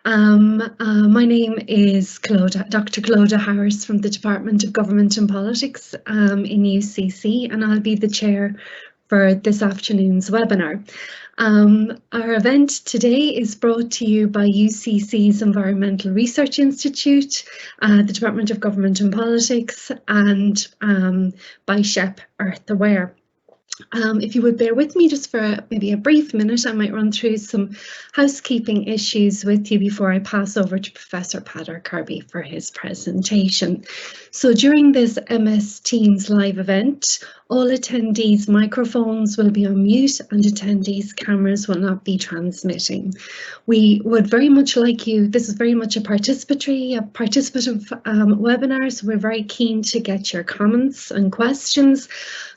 My name is Dr. Clodagh Harris from the Department of Government and Politics in UCC, and I'll be the chair for this afternoon's webinar. Our event today is brought to you by UCC's Environmental Research Institute, the Department of Government and Politics, and by SHEP Earth Aware. If you would bear with me just for maybe a brief minute, I might run through some housekeeping issues with you before I pass over to Professor Peadar Kirby for his presentation. So during this MS Teams live event, all attendees' microphones will be on mute and attendees' cameras will not be transmitting. We would very much like you, this is very much a participative webinar, so we're very keen to get your comments and questions.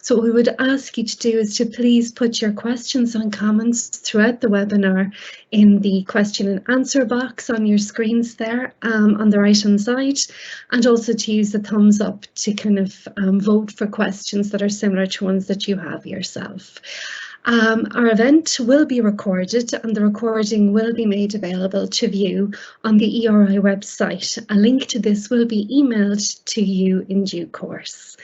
So what we would ask you to do is to please put your questions and comments throughout the webinar in the question and answer box on your screens there on the right hand side, and also to use the thumbs up to kind of vote for questions that are similar to ones that you have yourself. Our event will be recorded and the recording will be made available to view on the ERI website. A link to this will be emailed to you in due course.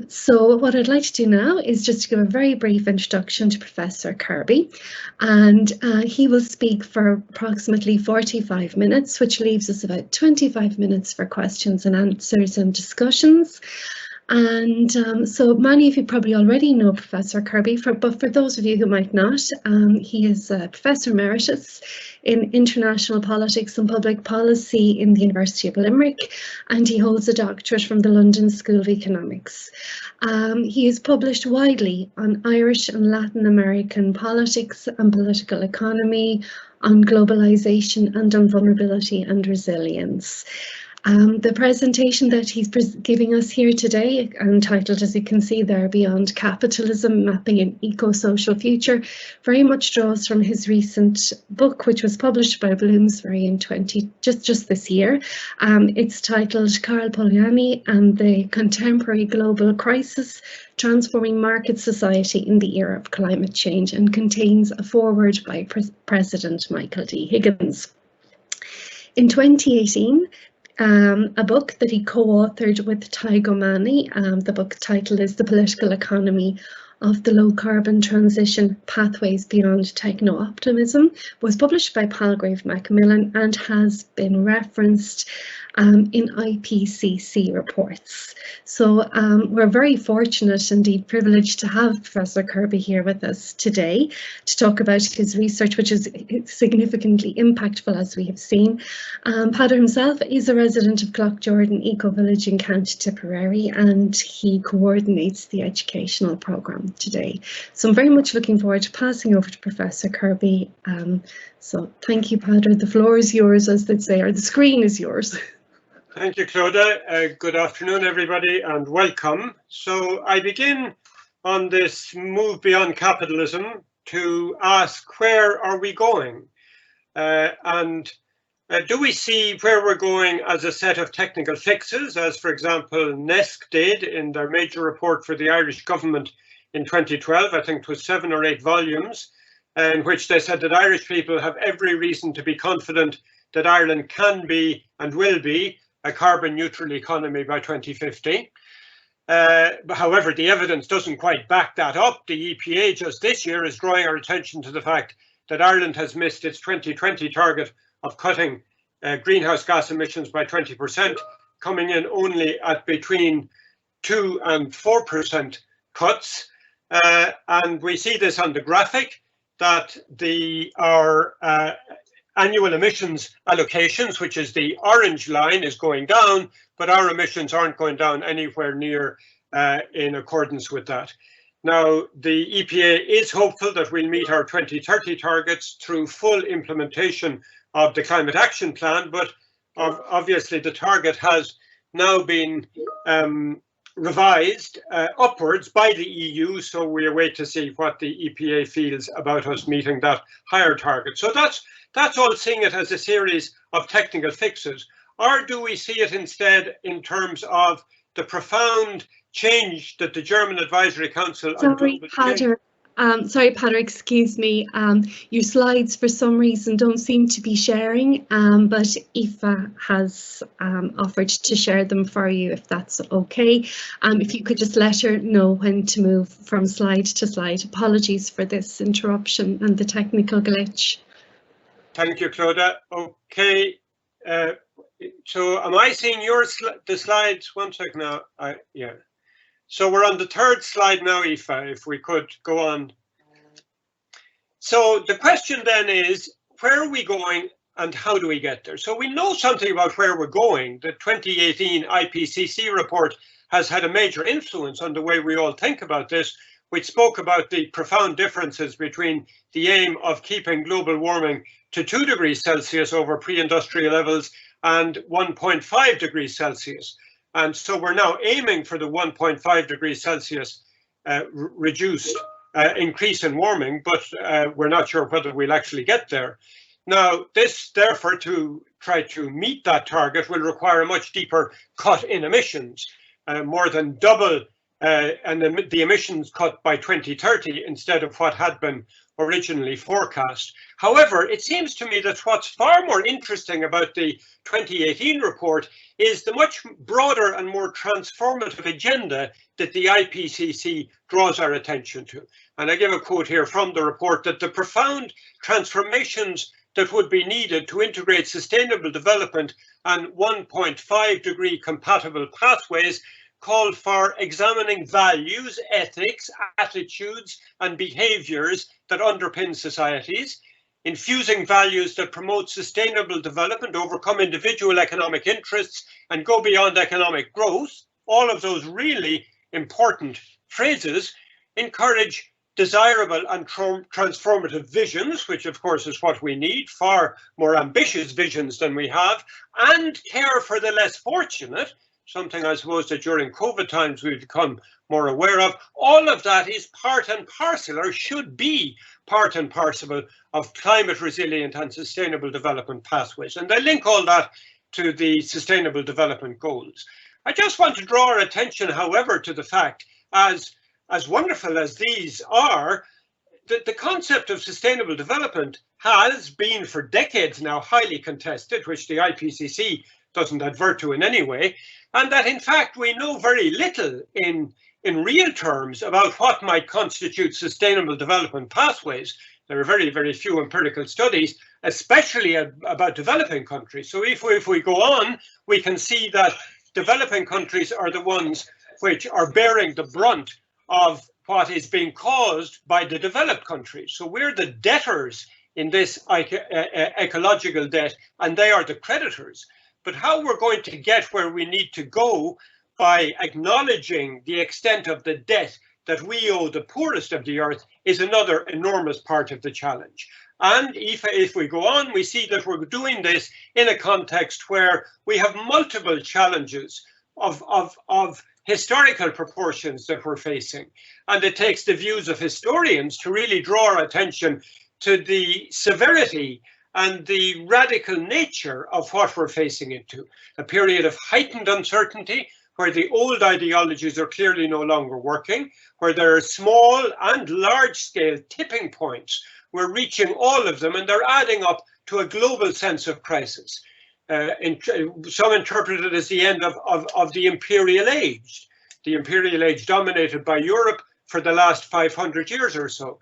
So what I'd like to do now is just to give a very brief introduction to Professor Kirby, and he will speak for approximately 45 minutes, which leaves us about 25 minutes for questions and answers and discussions. And so many of you probably already know Professor Kirby, but for those of you who might not, he is a Professor Emeritus in International Politics and Public Policy in the University of Limerick, and he holds a doctorate from the London School of Economics. He is published widely on Irish and Latin American politics and political economy, on globalization and on vulnerability and resilience. The presentation that he's giving us here today, entitled, as you can see there, Beyond Capitalism, Mapping an Eco-Social Future, very much draws from his recent book, which was published by Bloomsbury in just this year. It's titled Karl Polanyi and the Contemporary Global Crisis, Transforming Market Society in the Era of Climate Change, and contains a foreword by President Michael D. Higgins. In 2018, a book that he co-authored with Tadhg O'Mahony, the book title is The Political Economy of the Low Carbon Transition, Pathways Beyond Techno-Optimism, was published by Palgrave Macmillan and has been referenced in IPCC reports. So we're very fortunate, indeed privileged, to have Professor Kirby here with us today to talk about his research, which is significantly impactful, as we have seen. Peadar himself is a resident of Cloughjordan Ecovillage in County Tipperary, and he coordinates the educational programme today. So I'm very much looking forward to passing over to Professor Kirby. So thank you, Peadar. The floor is yours, as they'd say, or the screen is yours. Thank you, Clodagh. Good afternoon, everybody, and welcome. So I begin on this move beyond capitalism to ask, where are we going? Do we see where we're going as a set of technical fixes, as, for example, NESC did in their major report for the Irish government in 2012, I think it was 7 or 8 volumes, in which they said that Irish people have every reason to be confident that Ireland can be and will be a carbon neutral economy by 2050. However, the evidence doesn't quite back that up. The EPA just this year is drawing our attention to the fact that Ireland has missed its 2020 target of cutting greenhouse gas emissions by 20%, coming in only at between 2 and 4% cuts. And we see this on the graphic, that our annual emissions allocations, which is the orange line, is going down, but our emissions aren't going down anywhere near in accordance with that. Now, the EPA is hopeful that we'll meet our 2030 targets through full implementation of the Climate Action Plan, but obviously the target has now been revised upwards by the EU, so we await to see what the EPA feels about us meeting that higher target. So that's all, seeing it as a series of technical fixes. Or do we see it instead in terms of the profound change that the German Advisory Council... Sorry, Peadar, Sorry, Peadar, excuse me. Your slides for some reason don't seem to be sharing, but Aoife has offered to share them for you if that's okay. If you could just let her know when to move from slide to slide. Apologies for this interruption and the technical glitch. Thank you, Clodagh. Okay, so am I seeing the slides? One second now. Yeah. So we're on the third slide now, Aoife, if we could go on. So the question then is, where are we going and how do we get there? So we know something about where we're going. The 2018 IPCC report has had a major influence on the way we all think about this, which spoke about the profound differences between the aim of keeping global warming to 2 degrees Celsius over pre-industrial levels and 1.5 degrees Celsius. And so we're now aiming for the 1.5 degrees Celsius reduced increase in warming, but we're not sure whether we'll actually get there. Now, this, therefore, to try to meet that target will require a much deeper cut in emissions, more than double and the emissions cut by 2030 instead of what had been originally forecast. However, it seems to me that what's far more interesting about the 2018 report is the much broader and more transformative agenda that the IPCC draws our attention to. And I give a quote here from the report that the profound transformations that would be needed to integrate sustainable development and 1.5 degree compatible pathways call for examining values, ethics, attitudes, and behaviours that underpin societies, infusing values that promote sustainable development, overcome individual economic interests, and go beyond economic growth. All of those really important phrases encourage desirable and transformative visions, which of course is what we need, far more ambitious visions than we have, and care for the less fortunate, something I suppose that during COVID times we've become more aware of. All of that is part and parcel, or should be part and parcel, of climate resilient and sustainable development pathways. And they link all that to the Sustainable Development Goals. I just want to draw our attention, however, to the fact, as wonderful as these are, that the concept of sustainable development has been for decades now highly contested, which the IPCC doesn't advert to in any way, and that in fact we know very little in real terms about what might constitute sustainable development pathways. There are very, very few empirical studies, especially about developing countries. So if we go on, we can see that developing countries are the ones which are bearing the brunt of what is being caused by the developed countries. So we're the debtors in this ecological debt, and they are the creditors. But how we're going to get where we need to go by acknowledging the extent of the debt that we owe the poorest of the earth is another enormous part of the challenge. And if we go on, we see that we're doing this in a context where we have multiple challenges of historical proportions that we're facing. And it takes the views of historians to really draw our attention to the severity and the radical nature of what we're facing into. A period of heightened uncertainty, where the old ideologies are clearly no longer working, where there are small and large scale tipping points. We're reaching all of them and they're adding up to a global sense of crisis. Some interpret it as the end of the imperial age dominated by Europe for the last 500 years or so.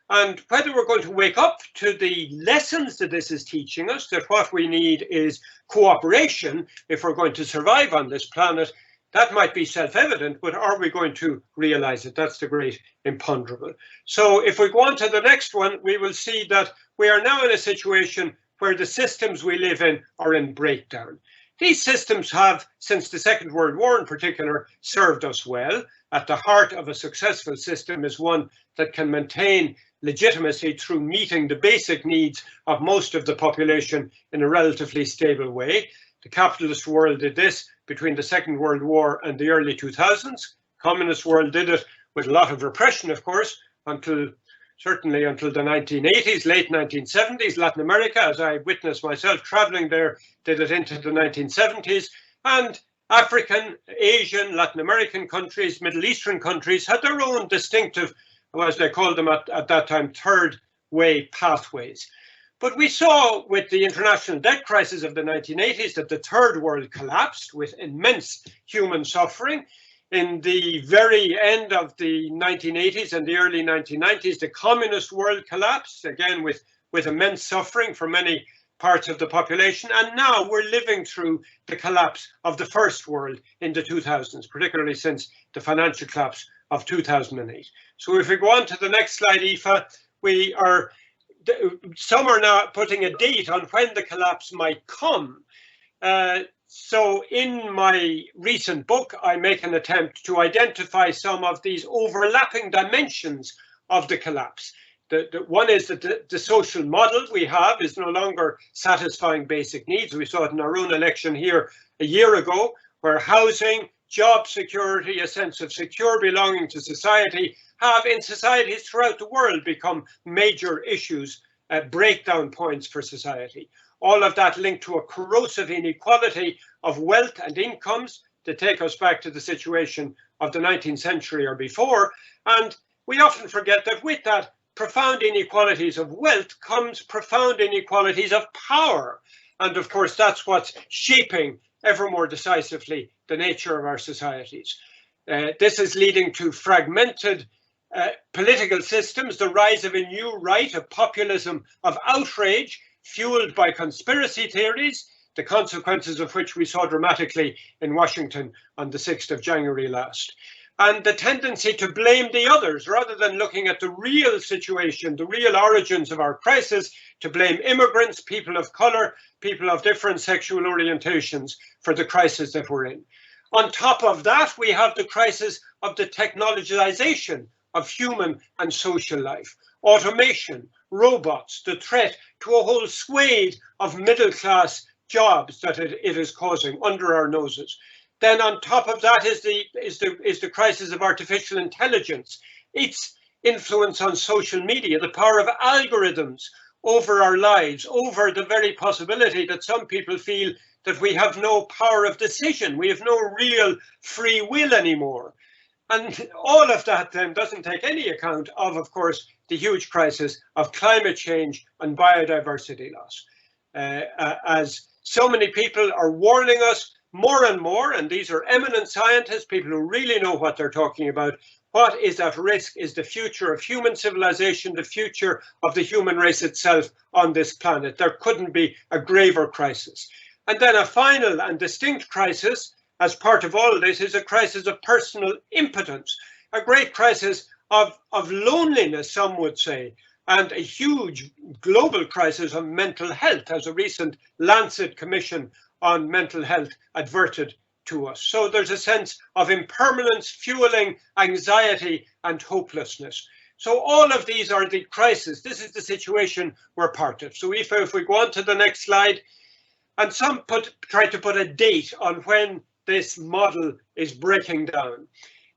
And whether we're going to wake up to the lessons that this is teaching us, that what we need is cooperation if we're going to survive on this planet, that might be self-evident, but are we going to realize it? That's the great imponderable. So if we go on to the next one, we will see that we are now in a situation where the systems we live in are in breakdown. These systems have, since the Second World War in particular, served us well. At the heart of a successful system is one that can maintain legitimacy through meeting the basic needs of most of the population in a relatively stable way. The capitalist world did this between the Second World War and the early 2000s. Communist world did it with a lot of repression, of course, certainly until the 1980s, late 1970s. Latin America, as I witnessed myself traveling there, did it into the 1970s. And African, Asian, Latin American countries, Middle Eastern countries had their own distinctive as they called them at that time, third way pathways. But we saw with the international debt crisis of the 1980s that the third world collapsed with immense human suffering. In the very end of the 1980s and the early 1990s, the communist world collapsed, again with immense suffering for many parts of the population. And now we're living through the collapse of the first world in the 2000s, particularly since the financial collapse of 2008. So if we go on to the next slide, Aoife, some are now putting a date on when the collapse might come. So in my recent book, I make an attempt to identify some of these overlapping dimensions of the collapse. The one is that the social model we have is no longer satisfying basic needs. We saw it in our own election here a year ago, where housing, job security, a sense of secure belonging to society have in societies throughout the world become major issues, breakdown points for society. All of that linked to a corrosive inequality of wealth and incomes to take us back to the situation of the 19th century or before. And we often forget that with that profound inequalities of wealth comes profound inequalities of power. And of course, that's what's shaping ever more decisively the nature of our societies. This is leading to fragmented political systems, the rise of a new right of populism, of outrage, fueled by conspiracy theories, the consequences of which we saw dramatically in Washington on the 6th of January last. And the tendency to blame the others rather than looking at the real situation, the real origins of our crisis, to blame immigrants, people of colour, people of different sexual orientations for the crisis that we're in. On top of that, we have the crisis of the technologization of human and social life. Automation, robots, the threat to a whole swathe of middle-class jobs that it is causing under our noses. Then on top of that is the crisis of artificial intelligence, its influence on social media, the power of algorithms over our lives, over the very possibility that some people feel that we have no power of decision, we have no real free will anymore. And all of that then doesn't take any account of course, the huge crisis of climate change and biodiversity loss. As so many people are warning us more and more, and these are eminent scientists, people who really know what they're talking about, what is at risk is the future of human civilization, the future of the human race itself on this planet. There couldn't be a graver crisis. And then a final and distinct crisis as part of all of this is a crisis of personal impotence, a great crisis of loneliness, some would say, and a huge global crisis of mental health, as a recent Lancet Commission on mental health adverted to us. So there's a sense of impermanence fueling anxiety and hopelessness. So all of these are the crises. This is the situation we're part of. So if we go on to the next slide, and some try to put a date on when this model is breaking down.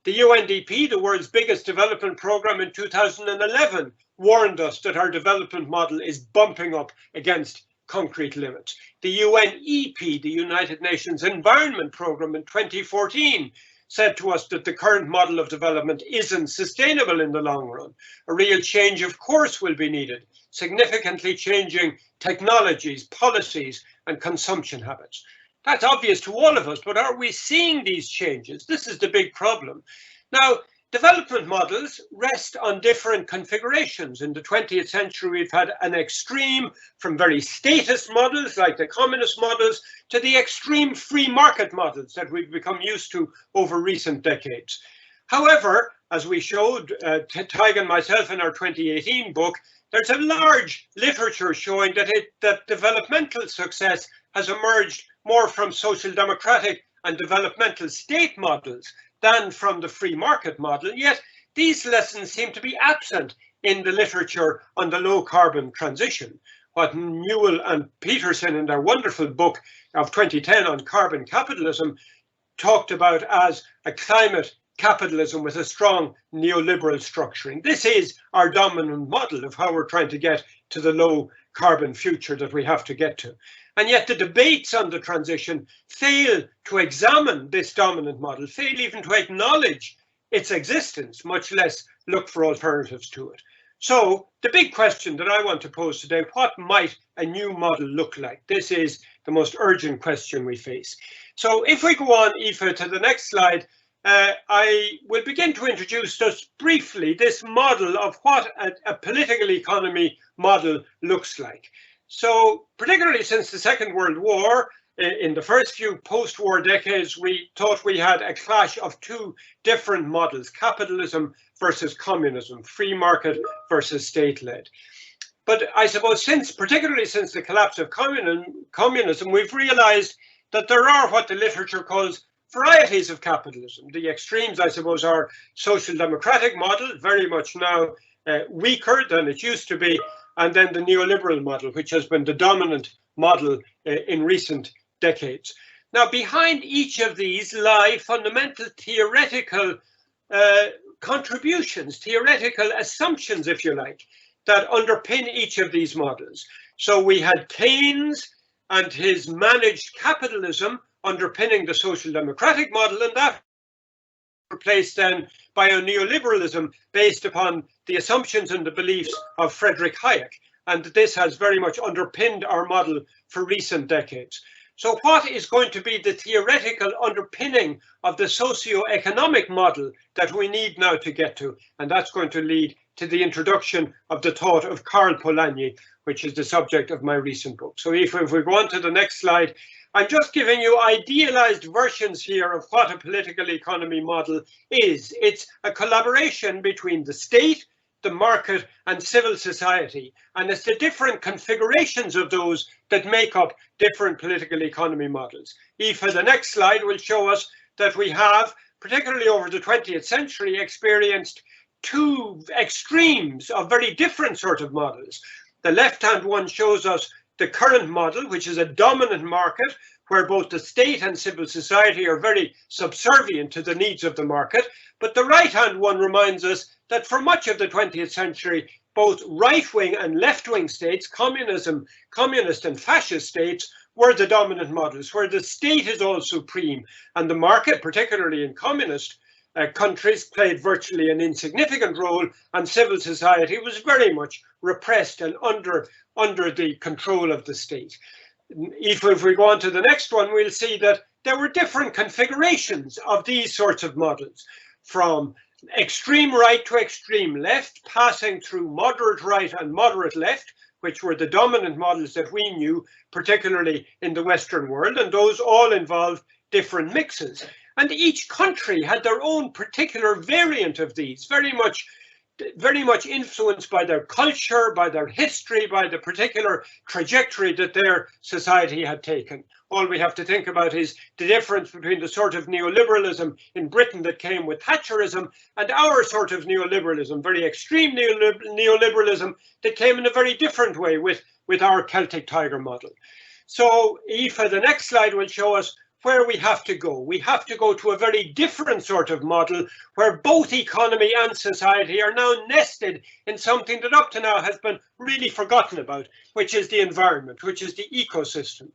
The UNDP, the world's biggest development program in 2011, warned us that our development model is bumping up against concrete limits. The UNEP, the United Nations Environment Programme in 2014, said to us that the current model of development isn't sustainable in the long run. A real change of course will be needed, significantly changing technologies, policies, and consumption habits. That's obvious to all of us, but are we seeing these changes? This is the big problem. Now, development models rest on different configurations. In the 20th century, we've had an extreme from very statist models like the communist models to the extreme free market models that we've become used to over recent decades. However, as we showed, Tadhg and myself in our 2018 book, there's a large literature showing that developmental success has emerged more from social democratic and developmental state models than from the free market model, yet these lessons seem to be absent in the literature on the low carbon transition. What Newell and Peterson in their wonderful book of 2010 on carbon capitalism talked about as a climate capitalism with a strong neoliberal structuring. This is our dominant model of how we're trying to get to the low carbon future that we have to get to. And yet the debates on the transition fail to examine this dominant model, fail even to acknowledge its existence, much less look for alternatives to it. So the big question that I want to pose today, what might a new model look like? This is the most urgent question we face. So if we go on, Aoife, to the next slide, I will begin to introduce just briefly this model of what a political economy model looks like. So particularly since the Second World War, in the first few post-war decades, we thought we had a clash of two different models, capitalism versus communism, free market versus state-led. But I suppose particularly since the collapse of communism, we've realized that there are what the literature calls varieties of capitalism. The extremes, I suppose, are social democratic model, very much now weaker than it used to be, and then the neoliberal model, which has been the dominant model in recent decades. Now, behind each of these lie fundamental theoretical contributions, theoretical assumptions, if you like, that underpin each of these models. So we had Keynes and his managed capitalism underpinning the social democratic model, and that replaced then by a neoliberalism based upon the assumptions and the beliefs of Friedrich Hayek. And this has very much underpinned our model for recent decades. So what is going to be the theoretical underpinning of the socio-economic model that we need now to get to? And that's going to lead to the introduction of the thought of Karl Polanyi, which is the subject of my recent book. So if we go on to the next slide, I'm just giving you idealized versions here of what a political economy model is. It's a collaboration between the state, the market, and civil society. And it's the different configurations of those that make up different political economy models. Aoife, the next slide will show us that we have, particularly over the 20th century, experienced two extremes of very different sort of models. The left-hand one shows us the current model, which is a dominant market, where both the state and civil society are very subservient to the needs of the market. But the right-hand one reminds us that for much of the 20th century, both right-wing and left-wing states, communist and fascist states, were the dominant models, where the state is all supreme, and the market, particularly in communist countries, played virtually an insignificant role, and civil society was very much repressed and under the control of the state. If we go on to the next one, we'll see that there were different configurations of these sorts of models, from extreme right to extreme left, passing through moderate right and moderate left, which were the dominant models that we knew, particularly in the Western world, and those all involved different mixes. And each country had their own particular variant of these, very much influenced by their culture, by their history, by the particular trajectory that their society had taken. All we have to think about is the difference between the sort of neoliberalism in Britain that came with Thatcherism and our sort of neoliberalism, very extreme neoliberalism that came in a very different way with our Celtic Tiger model. So Aoife, the next slide will show us where we have to go. We have to go to a very different sort of model where both economy and society are now nested in something that up to now has been really forgotten about, which is the environment, which is the ecosystem.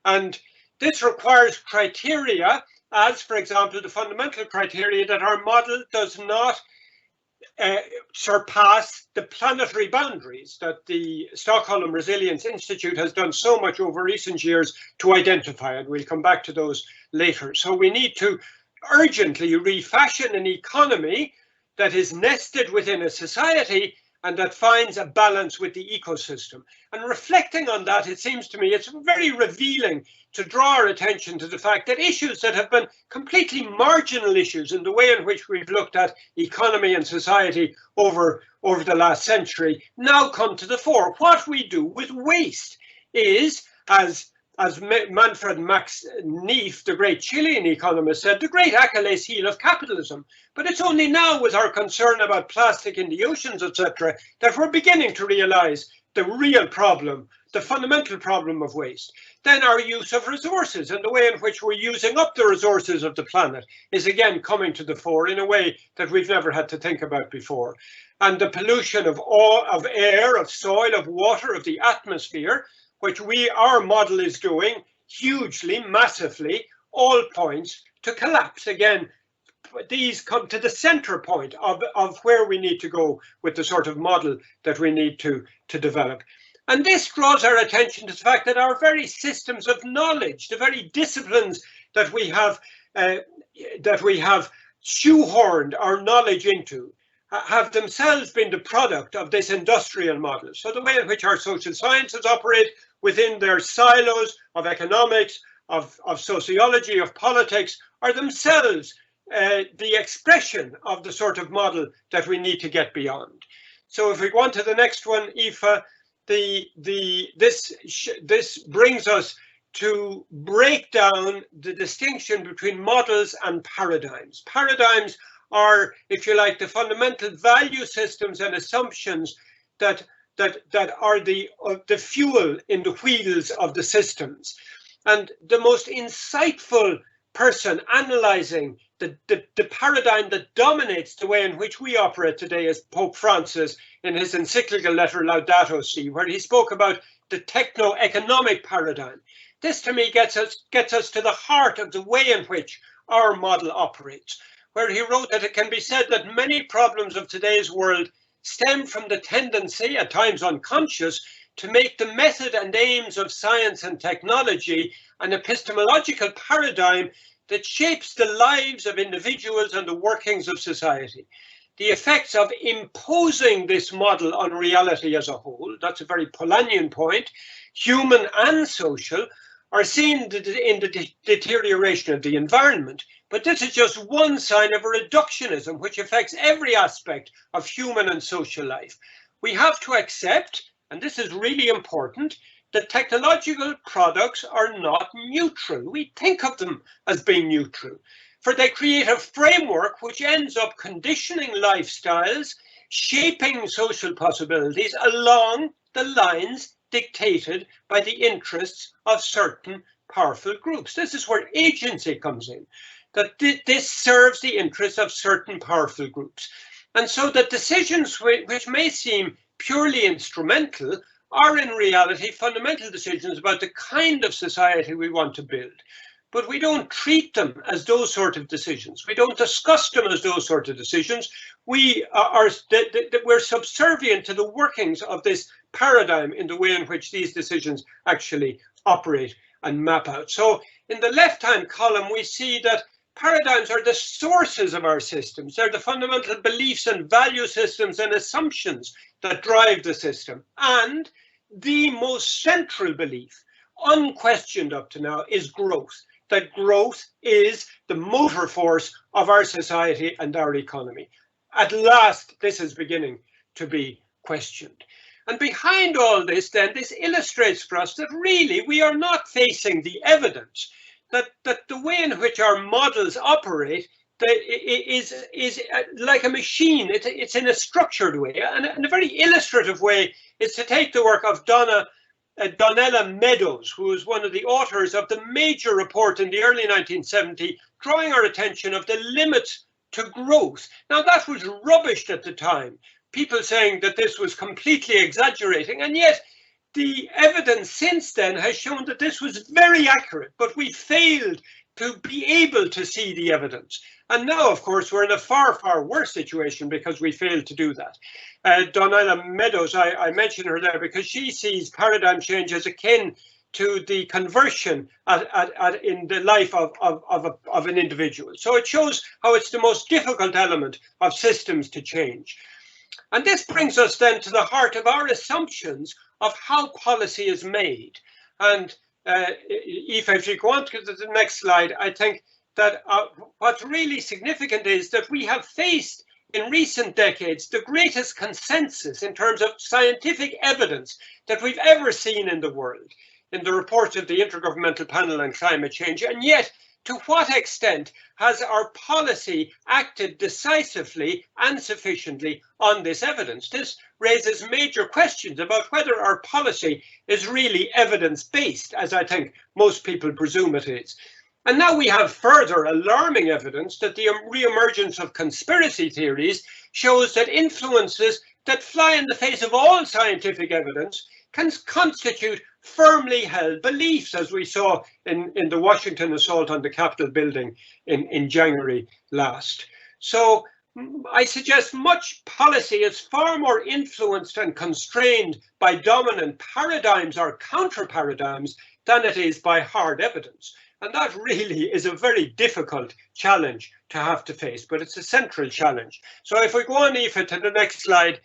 And this requires criteria, as for example, the fundamental criteria that our model does not surpass the planetary boundaries that the Stockholm Resilience Institute has done so much over recent years to identify, and we'll come back to those later. So we need to urgently refashion an economy that is nested within a society and that finds a balance with the ecosystem. And reflecting on that, it seems to me it's very revealing to draw our attention to the fact that issues that have been completely marginal issues in the way in which we've looked at economy and society over the last century now come to the fore. What we do with waste is, as Manfred Max Neef, the great Chilean economist, said, the great Achilles heel of capitalism. But it's only now, with our concern about plastic in the oceans, etc., that we're beginning to realize the real problem, the fundamental problem of waste. Then our use of resources and the way in which we're using up the resources of the planet is again coming to the fore in a way that we've never had to think about before. And the pollution of air, of soil, of water, of the atmosphere, which our model is doing hugely, massively, all points to collapse. Again, these come to the center point of where we need to go with the sort of model that we need to develop. And this draws our attention to the fact that our very systems of knowledge, the very disciplines that we have shoehorned our knowledge into, have themselves been the product of this industrial model. So the way in which our social sciences operate within their silos of economics, of sociology, of politics, are themselves the expression of the sort of model that we need to get beyond. So if we go on to the next one, Aoife, this brings us to break down the distinction between models and paradigms. Paradigms are, if you like, the fundamental value systems and assumptions that are the fuel in the wheels of the systems. And the most insightful person analyzing the paradigm that dominates the way in which we operate today is Pope Francis in his encyclical letter Laudato Si, where he spoke about the techno-economic paradigm. This to me gets us to the heart of the way in which our model operates, where he wrote that it can be said that many problems of today's world stem from the tendency, at times unconscious, to make the method and aims of science and technology an epistemological paradigm that shapes the lives of individuals and the workings of society. The effects of imposing this model on reality as a whole, that's a very Polanyian point, human and social, are seen in the deterioration of the environment. But this is just one sign of a reductionism which affects every aspect of human and social life. We have to accept, and this is really important, that technological products are not neutral. We think of them as being neutral, for they create a framework which ends up conditioning lifestyles, shaping social possibilities along the lines dictated by the interests of certain powerful groups. This is where agency comes in, that this serves the interests of certain powerful groups. And so that decisions which may seem purely instrumental are in reality fundamental decisions about the kind of society we want to build. But we don't treat them as those sort of decisions. We don't discuss them as those sort of decisions. We're subservient to the workings of this paradigm in the way in which these decisions actually operate and map out. So in the left-hand column, we see that paradigms are the sources of our systems. They're the fundamental beliefs and value systems and assumptions that drive the system. And the most central belief, unquestioned up to now, is growth. That growth is the motor force of our society and our economy. At last, this is beginning to be questioned. And behind all this, then, this illustrates for us that really we are not facing the evidence that the way in which our models operate is like a machine. It's in a structured way. And a very illustrative way is to take the work of Donella Meadows, who was one of the authors of the major report in the early 1970s, drawing our attention of the limits to growth. Now, that was rubbished at the time, people saying that this was completely exaggerating, and yet the evidence since then has shown that this was very accurate, but we failed to be able to see the evidence. And now, of course, we're in a far, far worse situation because we failed to do that. Donella Meadows, I mention her there because she sees paradigm change as akin to the conversion in the life of an individual. So it shows how it's the most difficult element of systems to change. And this brings us then to the heart of our assumptions of how policy is made. And Aoife, if you go on to the next slide, I think that what's really significant is that we have faced in recent decades the greatest consensus in terms of scientific evidence that we've ever seen in the world, in the reports of the Intergovernmental Panel on Climate Change. And yet, to what extent has our policy acted decisively and sufficiently on this evidence? This raises major questions about whether our policy is really evidence-based, as I think most people presume it is. And now we have further alarming evidence that the re-emergence of conspiracy theories shows that influences that fly in the face of all scientific evidence can constitute firmly held beliefs, as we saw in the Washington assault on the Capitol building in January last. So I suggest much policy is far more influenced and constrained by dominant paradigms or counter paradigms than it is by hard evidence. And that really is a very difficult challenge to have to face, but it's a central challenge. So if we go on, Aoife, to the next slide,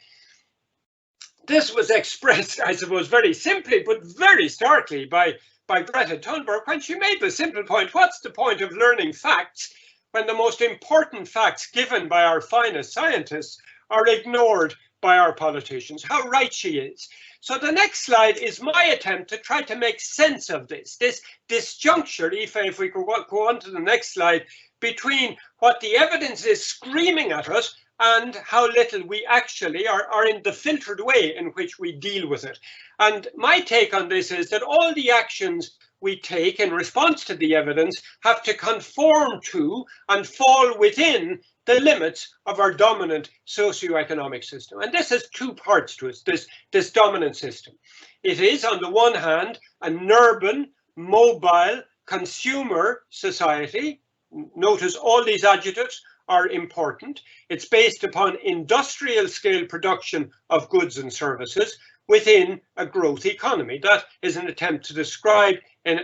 this was expressed, I suppose, very simply, but very starkly by Greta Thunberg when she made the simple point: what's the point of learning facts when the most important facts given by our finest scientists are ignored by our politicians? How right she is. So the next slide is my attempt to try to make sense of this disjuncture, if we could go on to the next slide, between what the evidence is screaming at us and how little we actually are in the filtered way in which we deal with it. And my take on this is that all the actions we take in response to the evidence have to conform to and fall within the limits of our dominant socioeconomic system. And this has two parts to it, this dominant system. It is, on the one hand, an urban, mobile, consumer society. Notice all these adjectives are important. It's based upon industrial scale production of goods and services within a growth economy. That is an attempt to describe in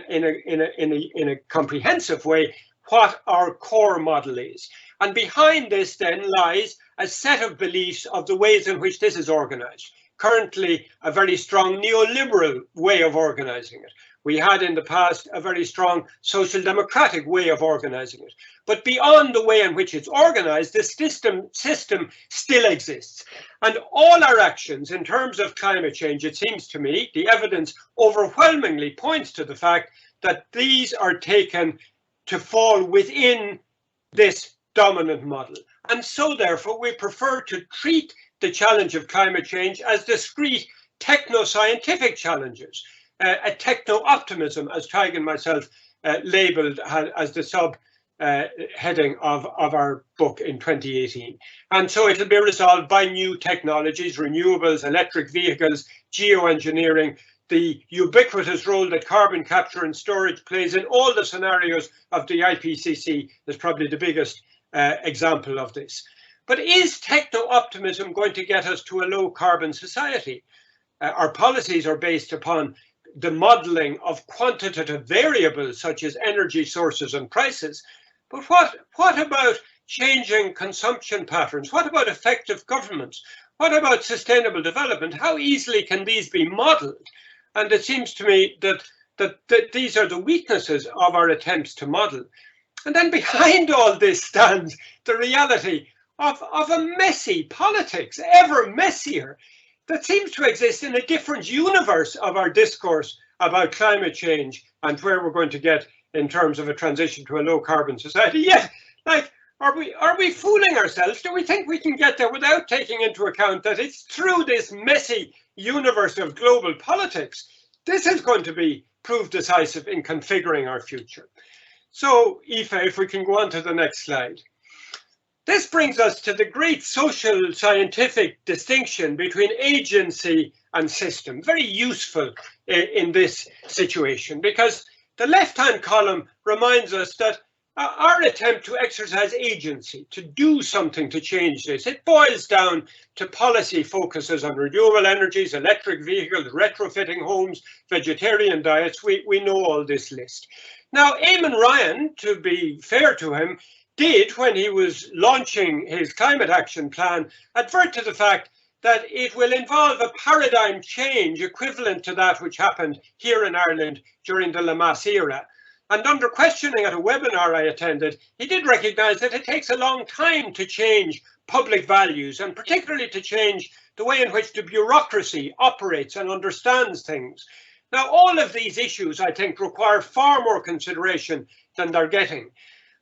a comprehensive way what our core model is. And behind this then lies a set of beliefs of the ways in which this is organized. Currently, a very strong neoliberal way of organizing it. We had in the past a very strong social democratic way of organizing it. But beyond the way in which it's organized, this system still exists. And all our actions in terms of climate change, it seems to me, the evidence overwhelmingly points to the fact that these are taken to fall within this dominant model. And so therefore we prefer to treat the challenge of climate change as discrete techno-scientific challenges. A techno-optimism, as Tadhg and myself labelled as the sub-heading of our book in 2018. And so it'll be resolved by new technologies, renewables, electric vehicles, geoengineering, the ubiquitous role that carbon capture and storage plays in all the scenarios of the IPCC is probably the biggest example of this. But is techno-optimism going to get us to a low-carbon society? Our policies are based upon the modelling of quantitative variables such as energy sources and prices. But what about changing consumption patterns? What about effective governments? What about sustainable development? How easily can these be modelled? And it seems to me that these are the weaknesses of our attempts to model. And then behind all this stands the reality of a messy politics, ever messier, that seems to exist in a different universe of our discourse about climate change and where we're going to get in terms of a transition to a low carbon society. Yet, like, are we fooling ourselves? Do we think we can get there without taking into account that it's through this messy universe of global politics this is going to prove decisive in configuring our future? So, Aoife, if we can go on to the next slide. This brings us to the great social scientific distinction between agency and system, very useful in this situation, because the left-hand column reminds us that our attempt to exercise agency, to do something to change this, it boils down to policy focuses on renewable energies, electric vehicles, retrofitting homes, vegetarian diets. We know all this list. Now, Eamon Ryan, to be fair to him, did, when he was launching his climate action plan, advert to the fact that it will involve a paradigm change equivalent to that which happened here in Ireland during the Lamas era. And under questioning at a webinar I attended, he did recognise that it takes a long time to change public values, and particularly to change the way in which the bureaucracy operates and understands things. Now, all of these issues, I think, require far more consideration than they're getting.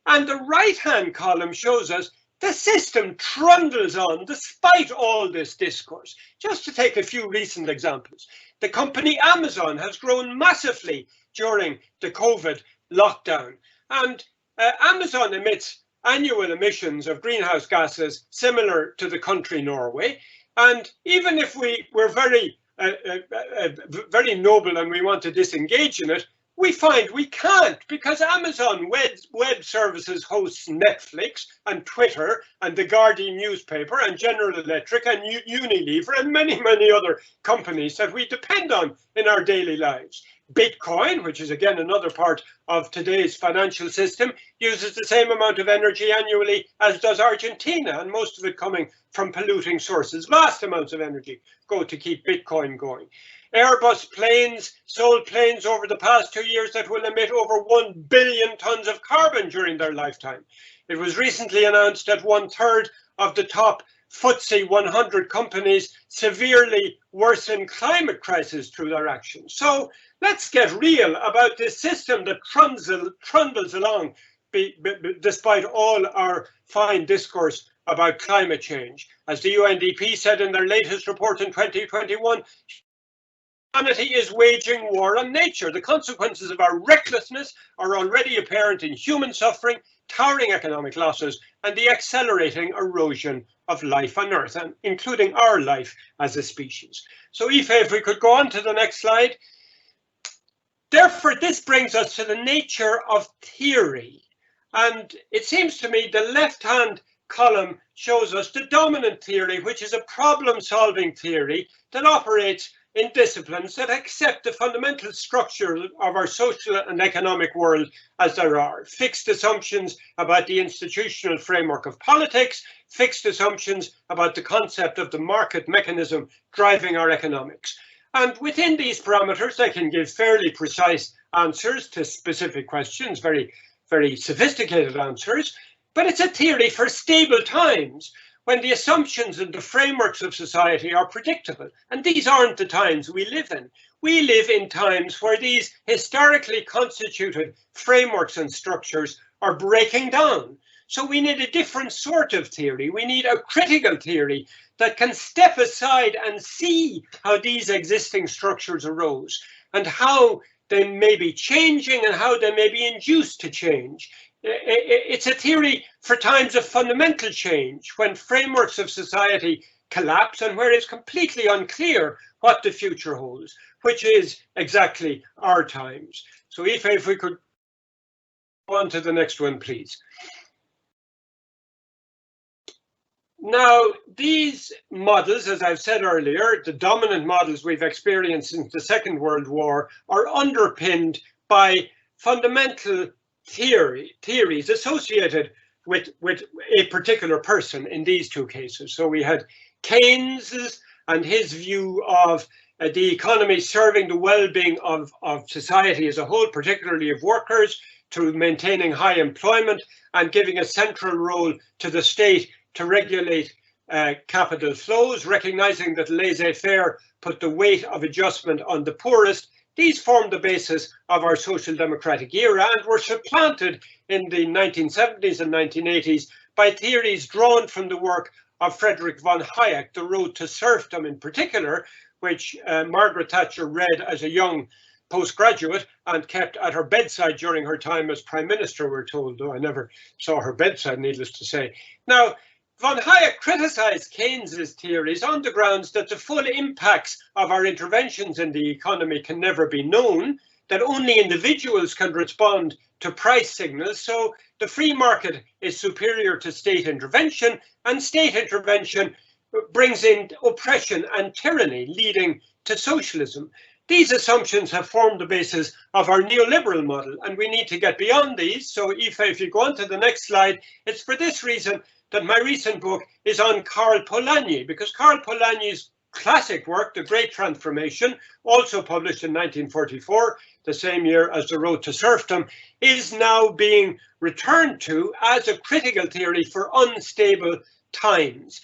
And the right-hand column shows us the system trundles on despite all this discourse. Just to take a few recent examples, the company Amazon has grown massively during the COVID lockdown, and Amazon emits annual emissions of greenhouse gases similar to the country Norway. And even if we're very very noble and we want to disengage in it, we find we can't, because Amazon Web Services hosts Netflix and Twitter and the Guardian newspaper and General Electric and Unilever and many, many other companies that we depend on in our daily lives. Bitcoin, which is again another part of today's financial system, uses the same amount of energy annually as does Argentina, and most of it coming from polluting sources. Vast amounts of energy go to keep Bitcoin going. Airbus planes sold planes over the past 2 years that will emit over 1 billion tons of carbon during their lifetime. It was recently announced that 1/3 of the top FTSE 100 companies severely worsen climate crisis through their actions. So let's get real about this system that trundles along despite all our fine discourse about climate change. As the UNDP said in their latest report in 2021, humanity is waging war on nature. The consequences of our recklessness are already apparent in human suffering, towering economic losses, and the accelerating erosion of life on Earth, and including our life as a species. So Aoife, if we could go on to the next slide. Therefore, this brings us to the nature of theory. And it seems to me the left-hand column shows us the dominant theory, which is a problem-solving theory that operates in disciplines that accept the fundamental structure of our social and economic world as there are. Fixed assumptions about the institutional framework of politics, fixed assumptions about the concept of the market mechanism driving our economics. And within these parameters, they can give fairly precise answers to specific questions, very, very sophisticated answers, but it's a theory for stable times, when the assumptions and the frameworks of society are predictable. And these aren't the times we live in. We live in times where these historically constituted frameworks and structures are breaking down. So we need a different sort of theory. We need a critical theory that can step aside and see how these existing structures arose and how they may be changing and how they may be induced to change. It's a theory for times of fundamental change, when frameworks of society collapse and where it's completely unclear what the future holds, which is exactly our times. So Aoife, if we could go on to the next one, please. Now, these models, as I've said earlier, the dominant models we've experienced since the Second World War, are underpinned by fundamental theories associated with a particular person in these two cases. So we had Keynes and his view of the economy serving the well-being of society as a whole, particularly of workers, through maintaining high employment and giving a central role to the state to regulate capital flows, recognizing that laissez-faire put the weight of adjustment on the poorest. These formed the basis of our social democratic era and were supplanted in the 1970s and 1980s by theories drawn from the work of Friedrich von Hayek, The Road to Serfdom in particular, which Margaret Thatcher read as a young postgraduate and kept at her bedside during her time as Prime Minister, we're told, though I never saw her bedside, needless to say. Now, von Hayek criticized Keynes's theories on the grounds that the full impacts of our interventions in the economy can never be known, that only individuals can respond to price signals, so the free market is superior to state intervention, and state intervention brings in oppression and tyranny, leading to socialism. These assumptions have formed the basis of our neoliberal model, and we need to get beyond these. So Aoife, if you go on to the next slide, it's for this reason that my recent book is on Karl Polanyi, because Karl Polanyi's classic work, The Great Transformation, also published in 1944, the same year as The Road to Serfdom, is now being returned to as a critical theory for unstable times.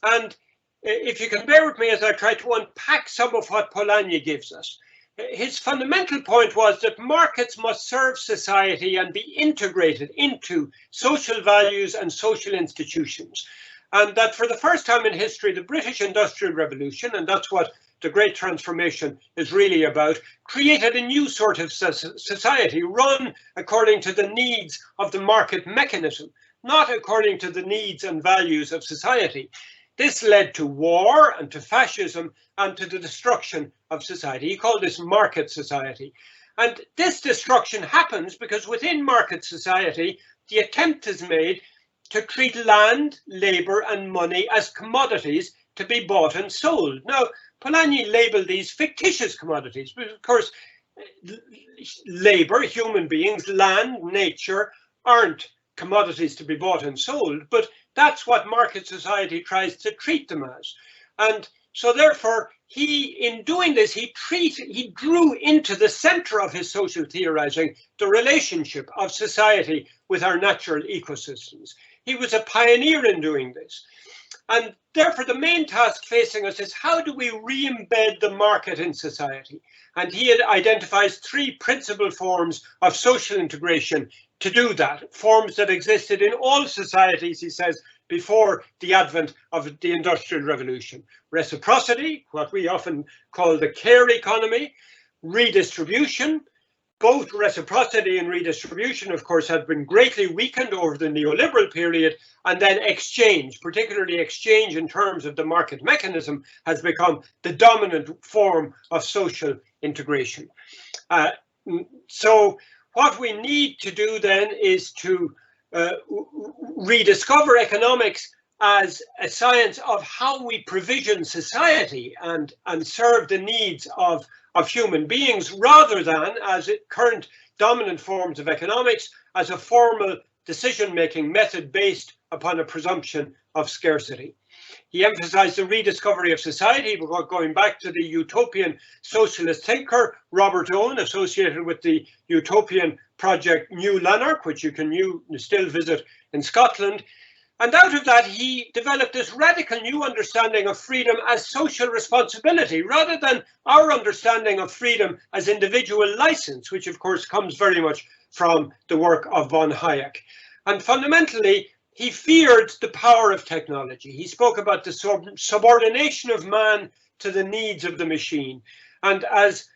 And if you can bear with me as I try to unpack some of what Polanyi gives us. His fundamental point was that markets must serve society and be integrated into social values and social institutions. And that for the first time in history, the British Industrial Revolution, and that's what the Great Transformation is really about, created a new sort of society run according to the needs of the market mechanism, not according to the needs and values of society. This led to war and to fascism and to the destruction of society. He called this market society. And this destruction happens because within market society, the attempt is made to treat land, labour and money as commodities to be bought and sold. Now, Polanyi labelled these fictitious commodities, but of course, labour, human beings, land, nature aren't commodities to be bought and sold, but that's what market society tries to treat them as. And so therefore, in doing this, he drew into the centre of his social theorising the relationship of society with our natural ecosystems. He was a pioneer in doing this. And therefore, the main task facing us is how do we re-embed the market in society? And he identifies three principal forms of social integration to do that, forms that existed in all societies, he says, before the advent of the Industrial Revolution. Reciprocity, what we often call the care economy, redistribution. Both reciprocity and redistribution, of course, have been greatly weakened over the neoliberal period, and then exchange, particularly exchange in terms of the market mechanism, has become the dominant form of social integration. So what we need to do then is to rediscover economics as a science of how we provision society and serve the needs of human beings, rather than, as current dominant forms of economics, as a formal decision-making method based upon a presumption of scarcity. He emphasized the rediscovery of society, going back to the utopian socialist thinker Robert Owen, associated with the utopian project New Lanark, which you can still visit in Scotland. And out of that, he developed this radical new understanding of freedom as social responsibility, rather than our understanding of freedom as individual license, which of course comes very much from the work of von Hayek. And fundamentally, he feared the power of technology. He spoke about the subordination of man to the needs of the machine. And as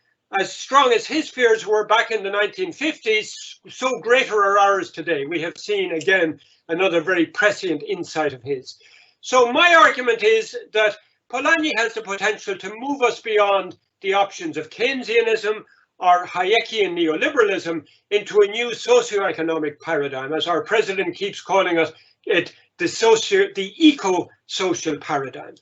strong as his fears were back in the 1950s, so greater are ours today. We have seen, again, another very prescient insight of his. So my argument is that Polanyi has the potential to move us beyond the options of Keynesianism or Hayekian neoliberalism into a new socio-economic paradigm, as our president keeps calling it the eco-social paradigm.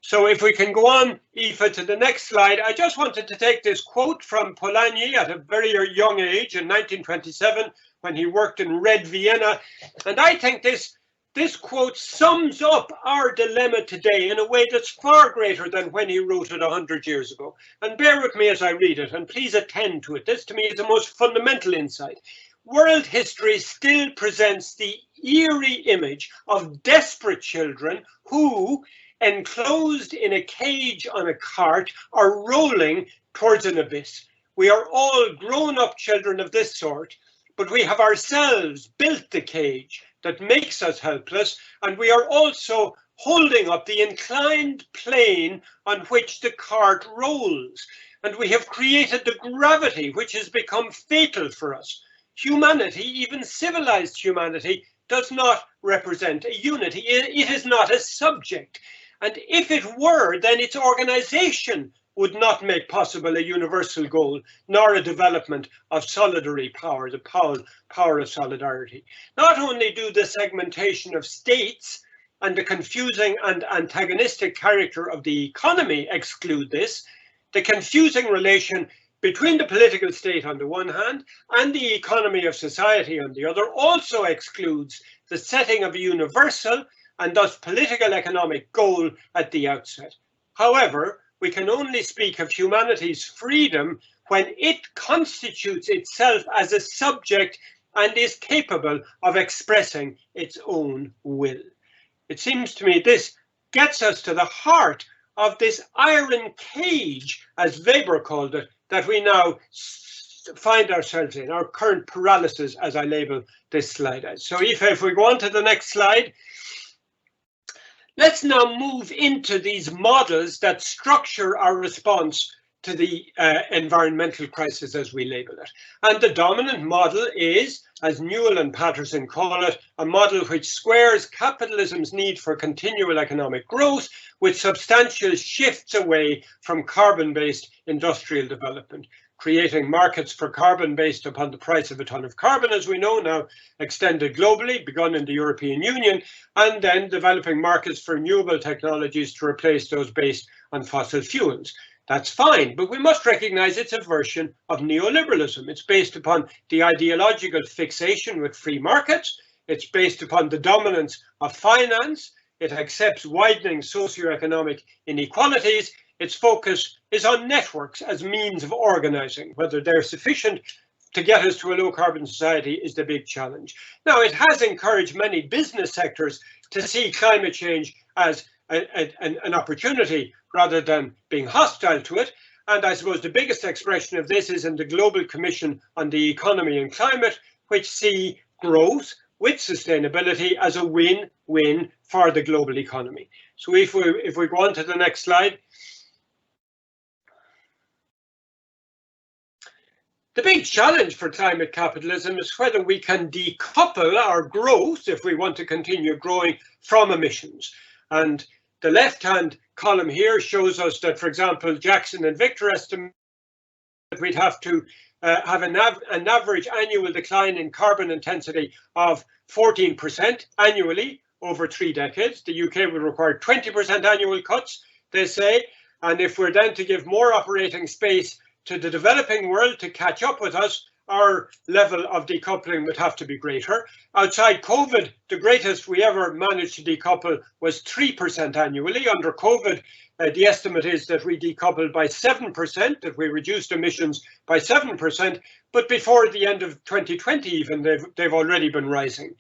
So if we can go on, Aoife, to the next slide, I just wanted to take this quote from Polanyi at a very young age in 1927, when he worked in Red Vienna. And I think this quote sums up our dilemma today in a way that's far greater than when he wrote it 100 years ago. And bear with me as I read it, and please attend to it. This, to me, is the most fundamental insight. World history still presents the eerie image of desperate children who, enclosed in a cage on a cart, are rolling towards an abyss. We are all grown-up children of this sort, but we have ourselves built the cage that makes us helpless, and we are also holding up the inclined plane on which the cart rolls. And we have created the gravity which has become fatal for us. Humanity, even civilized humanity, does not represent a unity. It is not a subject. And if it were, then its organization would not make possible a universal goal, nor a development of solidary power, the power of solidarity. Not only do the segmentation of states and the confusing and antagonistic character of the economy exclude this, the confusing relation between the political state on the one hand and the economy of society on the other also excludes the setting of a universal and thus political economic goal at the outset. However, we can only speak of humanity's freedom when it constitutes itself as a subject and is capable of expressing its own will. It seems to me this gets us to the heart of this iron cage, as Weber called it, that we now find ourselves in, our current paralysis, as I label this slide as. So if we go on to the next slide, let's now move into these models that structure our response to the environmental crisis as we label it. And the dominant model is, as Newell and Patterson call it, a model which squares capitalism's need for continual economic growth with substantial shifts away from carbon-based industrial development, creating markets for carbon based upon the price of a ton of carbon, as we know, now extended globally, begun in the European Union, and then developing markets for renewable technologies to replace those based on fossil fuels. That's fine, but we must recognize it's a version of neoliberalism. It's based upon the ideological fixation with free markets. It's based upon the dominance of finance. It accepts widening socioeconomic inequalities. Its focus is on networks as means of organizing. Whether they're sufficient to get us to a low carbon society is the big challenge. Now, it has encouraged many business sectors to see climate change as an opportunity rather than being hostile to it. And I suppose the biggest expression of this is in the Global Commission on the Economy and Climate, which see growth with sustainability as a win-win for the global economy. So if we go on to the next slide. The big challenge for climate capitalism is whether we can decouple our growth, if we want to continue growing, from emissions. And the left-hand column here shows us that, for example, Jackson and Victor estimate that we'd have to have an average annual decline in carbon intensity of 14% annually over 3 decades. The UK would require 20% annual cuts, they say. And if we're then to give more operating space to the developing world to catch up with us, our level of decoupling would have to be greater. Outside COVID, the greatest we ever managed to decouple was 3% annually. Under COVID, the estimate is that we decoupled by 7%, that we reduced emissions by 7%, but before the end of 2020 even, they've already been rising.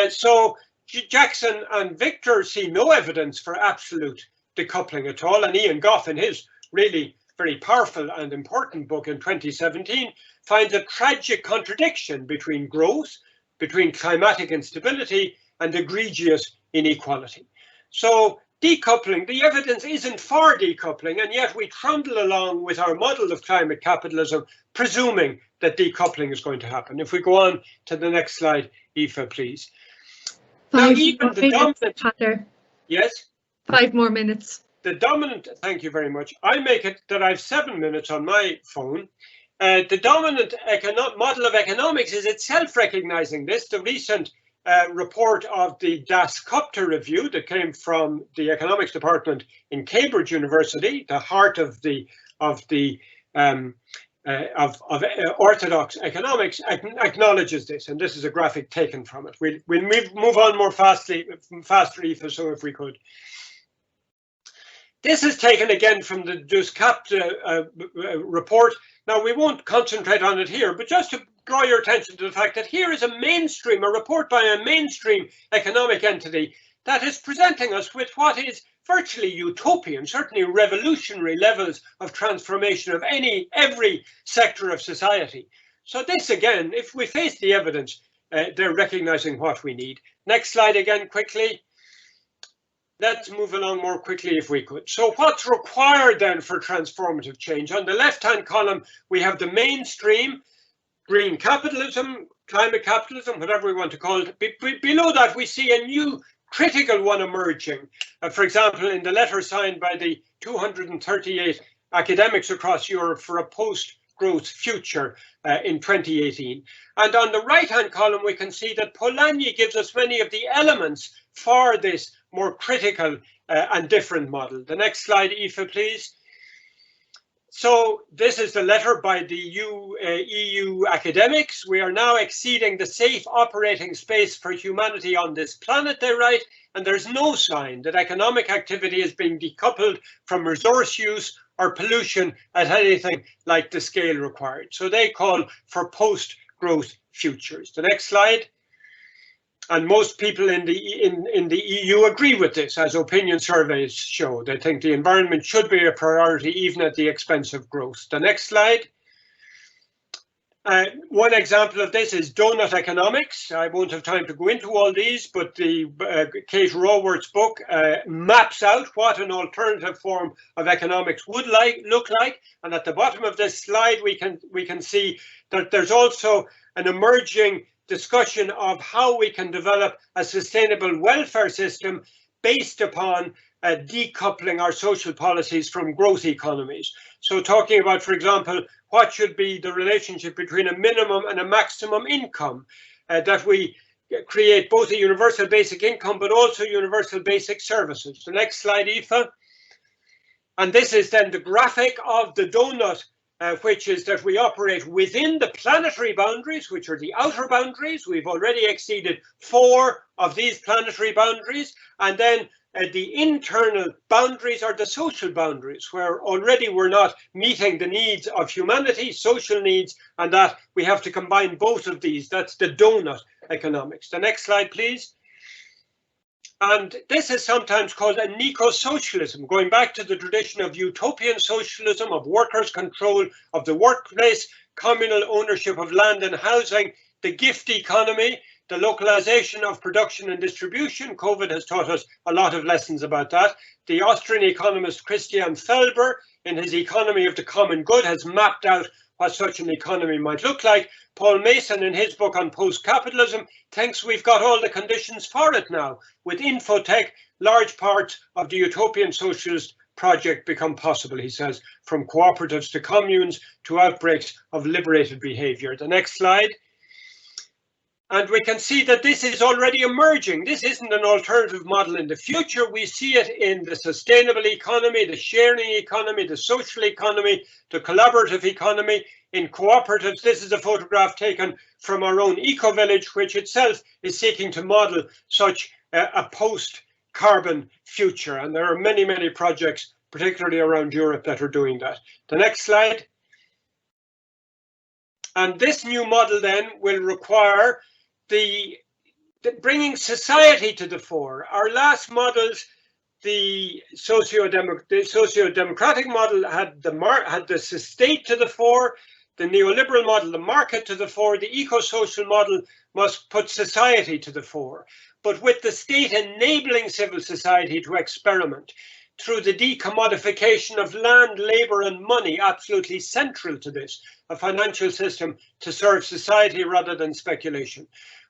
So Jackson and Victor see no evidence for absolute decoupling at all, and Ian Goff, in his really very powerful and important book in 2017, finds a tragic contradiction between growth, between climatic instability and egregious inequality. So decoupling, the evidence isn't for decoupling, and yet we trundle along with our model of climate capitalism, presuming that decoupling is going to happen. If we go on to the next slide, Aoife, please. Now, even the dominant, yes? 5 more minutes. The dominant, thank you very much. I make it that I have 7 minutes on my phone. The dominant model of economics is itself recognizing this. The recent report of the Das Kopter review that came from the economics department in Cambridge University, the heart of orthodox economics, acknowledges this, and this is a graphic taken from it. We'll move on more faster, Aoife, so if we could. This is taken again from the Das Kopter report. Now, we won't concentrate on it here, but just to draw your attention to the fact that here is a report by a mainstream economic entity that is presenting us with what is virtually utopian, certainly revolutionary levels of transformation of every sector of society. So this again, if we face the evidence, they're recognizing what we need. Next slide again, quickly. Let's move along more quickly if we could. So what's required then for transformative change? On the left-hand column, we have the mainstream green capitalism, climate capitalism, whatever we want to call it. Below that, we see a new critical one emerging. For example, in the letter signed by the 238 academics across Europe for a post-growth future in 2018. And on the right-hand column, we can see that Polanyi gives us many of the elements for this more critical and different model. The next slide, Aoife, please. So this is the letter by the EU academics. We are now exceeding the safe operating space for humanity on this planet, they write, and there's no sign that economic activity is being decoupled from resource use or pollution at anything like the scale required. So they call for post-growth futures. The next slide. And most people in the EU agree with this, as opinion surveys show. They think the environment should be a priority even at the expense of growth. The next slide. One example of this is donut economics. I won't have time to go into all these, but the Kate Raworth's book maps out what an alternative form of economics would look like. And at the bottom of this slide, we can see that there's also an emerging discussion of how we can develop a sustainable welfare system based upon decoupling our social policies from growth economies. So talking about, for example, what should be the relationship between a minimum and a maximum income, that we create both a universal basic income, but also universal basic services. The next slide, Aoife. And this is then the graphic of the donut, which is that we operate within the planetary boundaries, which are the outer boundaries. We've already exceeded 4 of these planetary boundaries. And then the internal boundaries are the social boundaries, where already we're not meeting the needs of humanity, social needs, and that we have to combine both of these. That's the donut economics. The next slide, please. And this is sometimes called an eco-socialism, going back to the tradition of utopian socialism, of workers' control of the workplace, communal ownership of land and housing, the gift economy, the localization of production and distribution. COVID has taught us a lot of lessons about that. The Austrian economist Christian Felber, in his Economy of the Common Good, has mapped out what such an economy might look like. Paul Mason, in his book on post-capitalism, thinks we've got all the conditions for it now. With infotech, large parts of the utopian socialist project become possible, he says, from cooperatives to communes to outbreaks of liberated behavior. The next slide. And we can see that this is already emerging. This isn't an alternative model in the future. We see it in the sustainable economy, the sharing economy, the social economy, the collaborative economy, in cooperatives. This is a photograph taken from our own Ecovillage, which itself is seeking to model such a post-carbon future. And there are many, many projects, particularly around Europe, that are doing that. The next slide. And this new model then will require the bringing society to the fore. Our last models, the socio-democratic model had the state to the fore, the neoliberal model, the market to the fore, the eco-social model must put society to the fore. But with the state enabling civil society to experiment through the decommodification of land, labour and money, absolutely central to this, a financial system to serve society rather than speculation,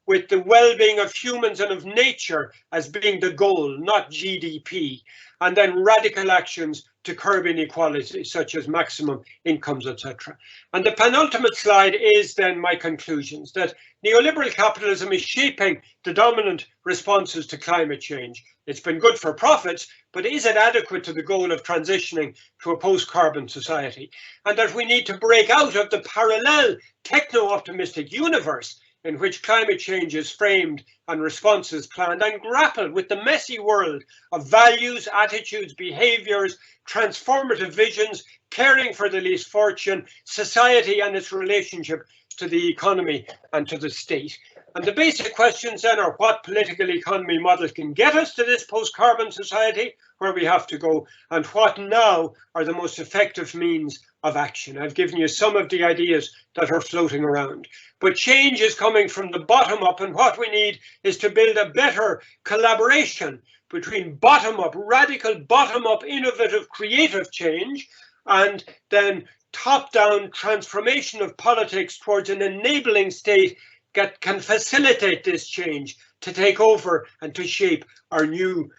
with the well-being of humans and of nature as being the goal, not GDP, and then radical actions to curb inequality, such as maximum incomes, etc. And the penultimate slide is then my conclusions, that neoliberal capitalism is shaping the dominant responses to climate change. It's been good for profits, but is it adequate to the goal of transitioning to a post-carbon society? And that we need to break out of the parallel techno-optimistic universe in which climate change is framed and responses planned, and grapple with the messy world of values, attitudes, behaviours, transformative visions, caring for the least fortune, society and its relationship to the economy and to the state. And the basic questions then are what political economy model can get us to this post-carbon society, where we have to go, and what now are the most effective means of action. I've given you some of the ideas that are floating around. But change is coming from the bottom up, and what we need is to build a better collaboration between bottom-up, radical bottom-up, innovative, creative change, and then top-down transformation of politics towards an enabling state that can facilitate this change to take over and to shape our new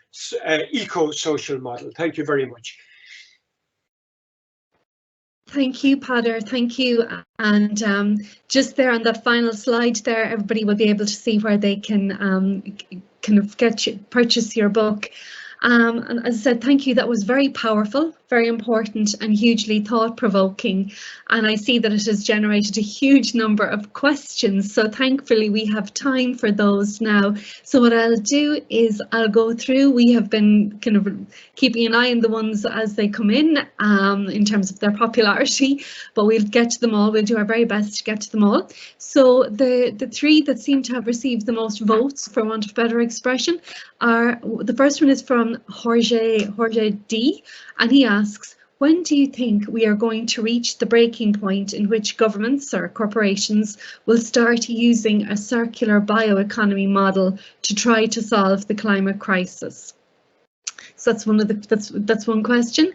eco-social model. Thank you very much. Thank you, Peadar. Thank you. And just there on that final slide there, everybody will be able to see where they can kind of purchase your book. And as I said, thank you. That was very powerful, very important and hugely thought-provoking. And I see that it has generated a huge number of questions. So thankfully we have time for those now. So what I'll do is I'll go through. We have been kind of keeping an eye on the ones as they come in terms of their popularity, but we'll get to them all. We'll do our very best to get to them all. So the three that seem to have received the most votes, for want of better expression, are, the first one is from Jorge D, and he asks, When do you think we are going to reach the breaking point in which governments or corporations will start using a circular bioeconomy model to try to solve the climate crisis? So that's one question.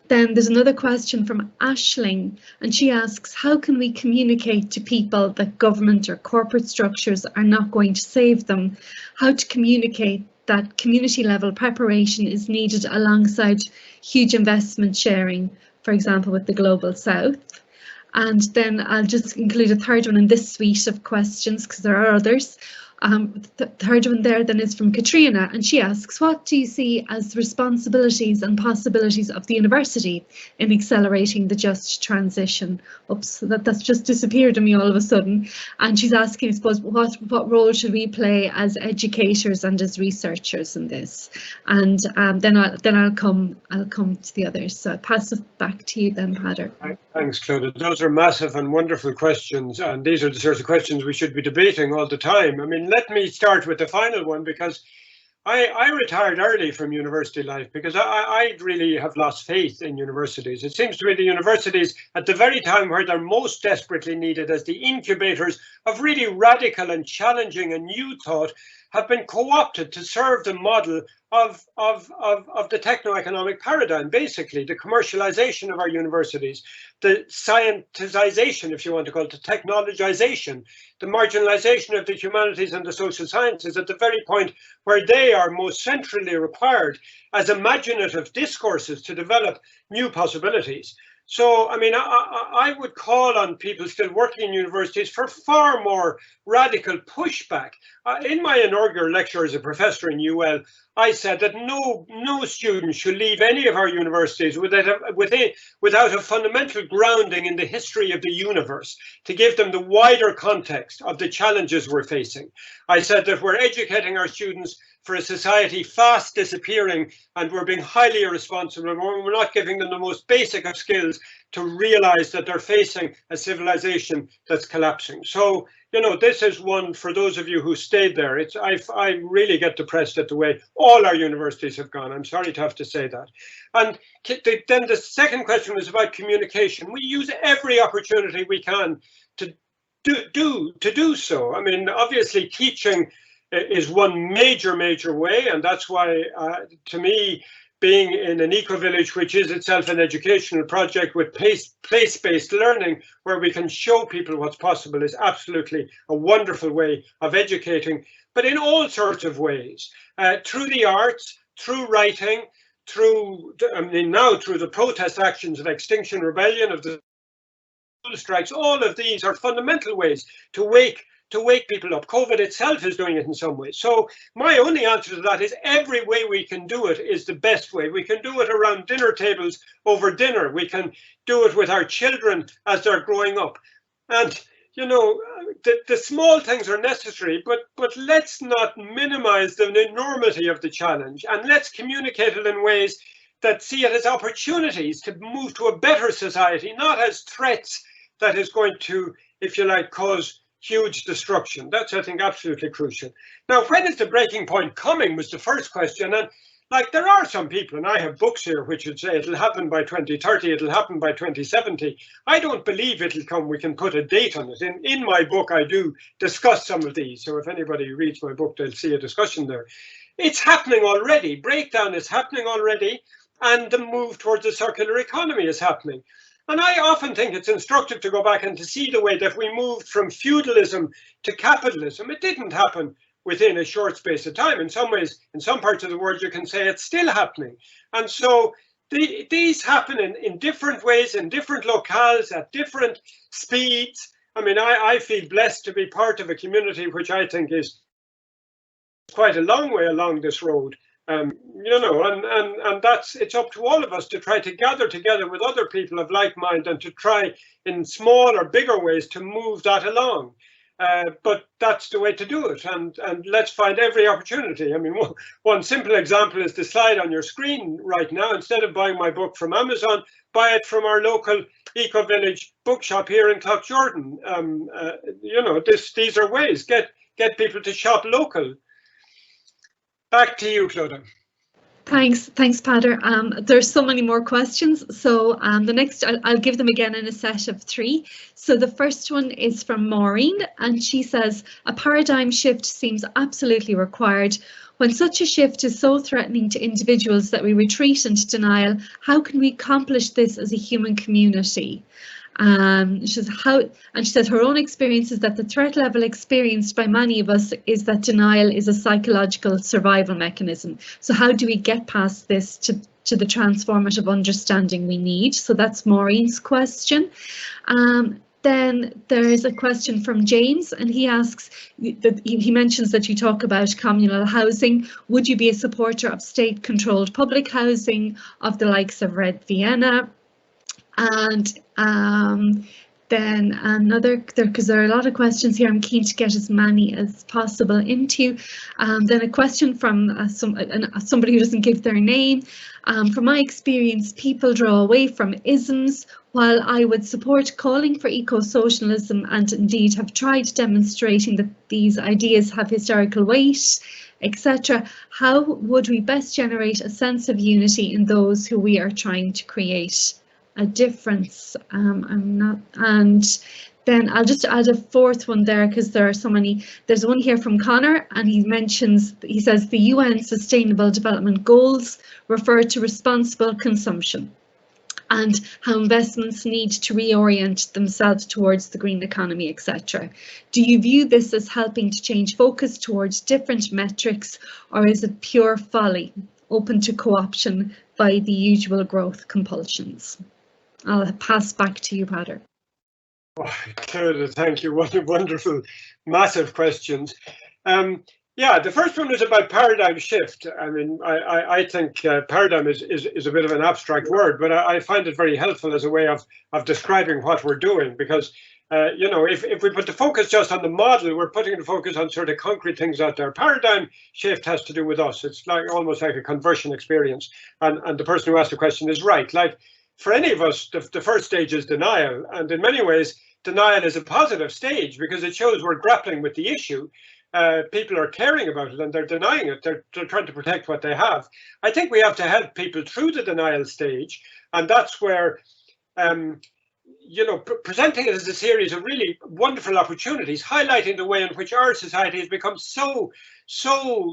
Then there's another question from Ashling, and she asks, how can we communicate to people that government or corporate structures are not going to save them? How to communicate that community level preparation is needed alongside huge investment sharing, for example, with the Global South? And then I'll just include a third one in this suite of questions because there are others. The third one there then is from Katrina, and she asks, what do you see as the responsibilities and possibilities of the university in accelerating the just transition? Oops, that's just disappeared on me all of a sudden. And she's asking, I suppose, what role should we play as educators and as researchers in this? And then I'll come to the others. So I'll pass it back to you then, Peadar. Thanks, Clodagh. Those are massive and wonderful questions, and these are the sorts of questions we should be debating all the time. I mean, let me start with the final one, because I retired early from university life because I really have lost faith in universities. It seems to me the universities, at the very time where they're most desperately needed as the incubators of really radical and challenging and new thought, have been co-opted to serve the model of the techno-economic paradigm, basically the commercialization of our universities, the scientization, if you want to call it, the technologization, the marginalization of the humanities and the social sciences at the very point where they are most centrally required as imaginative discourses to develop new possibilities. So, I mean, I would call on people still working in universities for far more radical pushback. In my inaugural lecture as a professor in UL, I said that no student should leave any of our universities without a fundamental grounding in the history of the universe to give them the wider context of the challenges we're facing. I said that we're educating our students for a society fast disappearing, and we're being highly irresponsible, and we're not giving them the most basic of skills to realize that they're facing a civilization that's collapsing. So, you know, this is one for those of you who stayed there. I really get depressed at the way all our universities have gone. I'm sorry to have to say that. And then the second question was about communication. We use every opportunity we can to do so. I mean, obviously teaching is one major way, and that's why to me, being in an eco-village, which is itself an educational project with place-based learning, where we can show people what's possible, is absolutely a wonderful way of educating, but in all sorts of ways, through the arts, through writing, through the protest actions of Extinction Rebellion, of the strikes. All of these are fundamental ways to wake people up. COVID itself is doing it in some ways. So my only answer to that is every way we can do it is the best way. We can do it around dinner tables over dinner. We can do it with our children as they're growing up. And, you know, the small things are necessary, but let's not minimize the enormity of the challenge, and let's communicate it in ways that see it as opportunities to move to a better society, not as threats that is going to, if you like, cause huge destruction. That's, I think, absolutely crucial. Now, when is the breaking point coming was the first question. And like, there are some people, and I have books here which would say it'll happen by 2030, it'll happen by 2070. I don't believe it'll come. We can put a date on it. In my book, I do discuss some of these. So if anybody reads my book, they'll see a discussion there. It's happening already. Breakdown is happening already. And the move towards a circular economy is happening. And I often think it's instructive to go back and to see the way that we moved from feudalism to capitalism. It didn't happen within a short space of time. In some ways, in some parts of the world, you can say it's still happening. And so these happen in different ways, in different locales, at different speeds. I mean, I feel blessed to be part of a community which I think is quite a long way along this road. You know, and it's up to all of us to try to gather together with other people of like mind and to try in small or bigger ways to move that along. But that's the way to do it, and let's find every opportunity. I mean, one simple example is the slide on your screen right now. Instead of buying my book from Amazon, buy it from our local Ecovillage bookshop here in Cloughjordan. You know, these are ways. Get people to shop local. Back to you, Clodagh. Thanks, Peadar. There's so many more questions, so the next I'll give them again in a set of 3. So the first one is from Maureen, and she says, a paradigm shift seems absolutely required. When such a shift is so threatening to individuals that we retreat into denial, how can we accomplish this as a human community? She says her own experience is that the threat level experienced by many of us is that denial is a psychological survival mechanism. So how do we get past this to the transformative understanding we need? So that's Maureen's question. Then there is a question from James, and he asks, he mentions that you talk about communal housing. Would you be a supporter of state-controlled public housing of the likes of Red Vienna? And then another, because there are a lot of questions here, I'm keen to get as many as possible into. Then a question from somebody who doesn't give their name. From my experience, people draw away from isms. While I would support calling for eco-socialism and indeed have tried demonstrating that these ideas have historical weight, etc., how would we best generate a sense of unity in those who we are trying to create a difference? And then I'll just add a 4th one there because there are so many. There's one here from Connor, and he says the UN Sustainable Development Goals refer to responsible consumption and how investments need to reorient themselves towards the green economy, etc. Do you view this as helping to change focus towards different metrics, or is it pure folly, open to co-option by the usual growth compulsions? I'll pass back to you, Peadar. Oh, thank you. What a wonderful, massive questions. Yeah, the first one was about paradigm shift. I mean, I think paradigm is a bit of an abstract word, but I find it very helpful as a way of describing what we're doing, because you know, if we put the focus just on the model, we're putting the focus on sort of concrete things out there. Paradigm shift has to do with us. It's like almost like a conversion experience. And the person who asked the question is right. Like, for any of us, the first stage is denial. And in many ways, denial is a positive stage because it shows we're grappling with the issue. People are caring about it and they're denying it. They're trying to protect what they have. I think we have to help people through the denial stage. And that's where, you know, presenting it as a series of really wonderful opportunities, highlighting the way in which our society has become so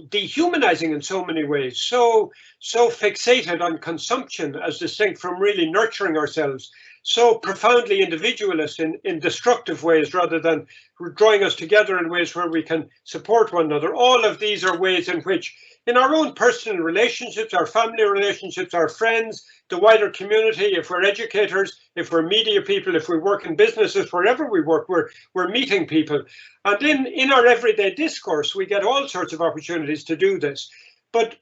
dehumanizing in so many ways, so fixated on consumption as distinct from really nurturing ourselves, so profoundly individualist in destructive ways rather than drawing us together in ways where we can support one another. All of these are ways in which, in our own personal relationships, our family relationships, our friends, the wider community, if we're educators, if we're media people, if we work in businesses, wherever we work, we're meeting people. And in our everyday discourse, we get all sorts of opportunities to do this. But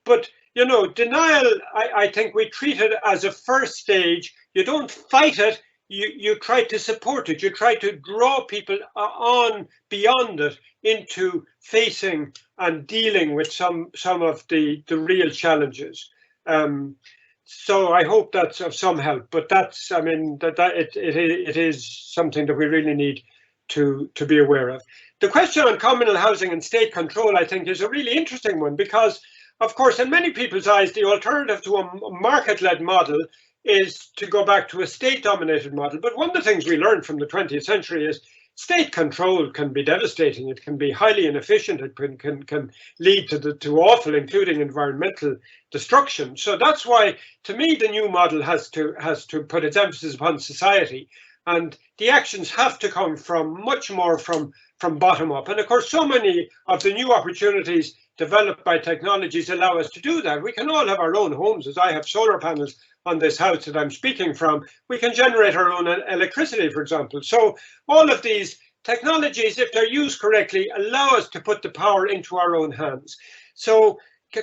you know, denial, I think we treat it as a first stage. You don't fight it, you try to support it. You try to draw people on beyond it into facing and dealing with some of the real challenges. So I hope that's of some help, but that's, I mean, it is something that we really need to be aware of. The question on communal housing and state control, I think, is a really interesting one because, of course, in many people's eyes, the alternative to a market-led model is to go back to a state-dominated model. But one of the things we learned from the 20th century is state control can be devastating. It can be highly inefficient. It can lead to awful, including environmental destruction. So that's why, to me, the new model has to put its emphasis upon society, and the actions have to come from much more from bottom up. And of course, so many of the new opportunities developed by technologies allow us to do that. We can all have our own homes, as I have solar panels on this house that I'm speaking from. We can generate our own electricity, for example. So all of these technologies, if they're used correctly, allow us to put the power into our own hands. So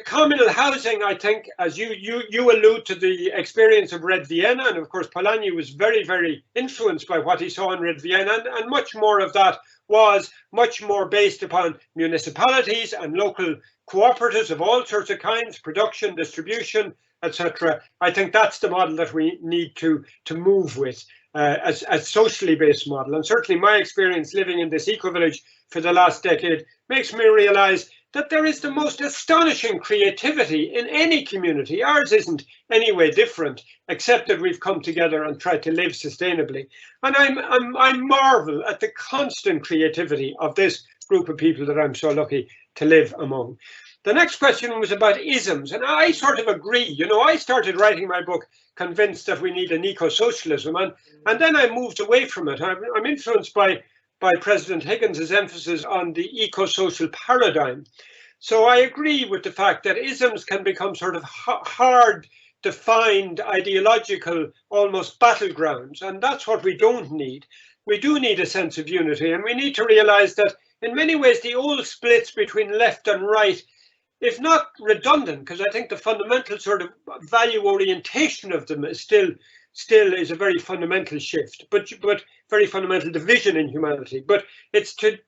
communal housing, I think, as you allude to the experience of Red Vienna, and of course Polanyi was very, very influenced by what he saw in Red Vienna, and much more of that was much more based upon municipalities and local cooperatives of all sorts of kinds, production, distribution, etc. I think that's the model that we need to move with as socially based model. And certainly my experience living in this eco-village for the last decade makes me realize that there is the most astonishing creativity in any community. Ours isn't any way different, except that we've come together and tried to live sustainably. And I marvel at the constant creativity of this group of people that I'm so lucky to live among. The next question was about isms, and I sort of agree. You know, I started writing my book convinced that we need an eco-socialism, and then I moved away from it. I'm influenced by President Higgins' emphasis on the eco-social paradigm. So I agree with the fact that isms can become sort of hard defined ideological, almost battlegrounds, and that's what we don't need. We do need a sense of unity, and we need to realize that in many ways the old splits between left and right, if not redundant, because I think the fundamental sort of value orientation of them is still is a very fundamental shift, but very fundamental division in humanity. But it's to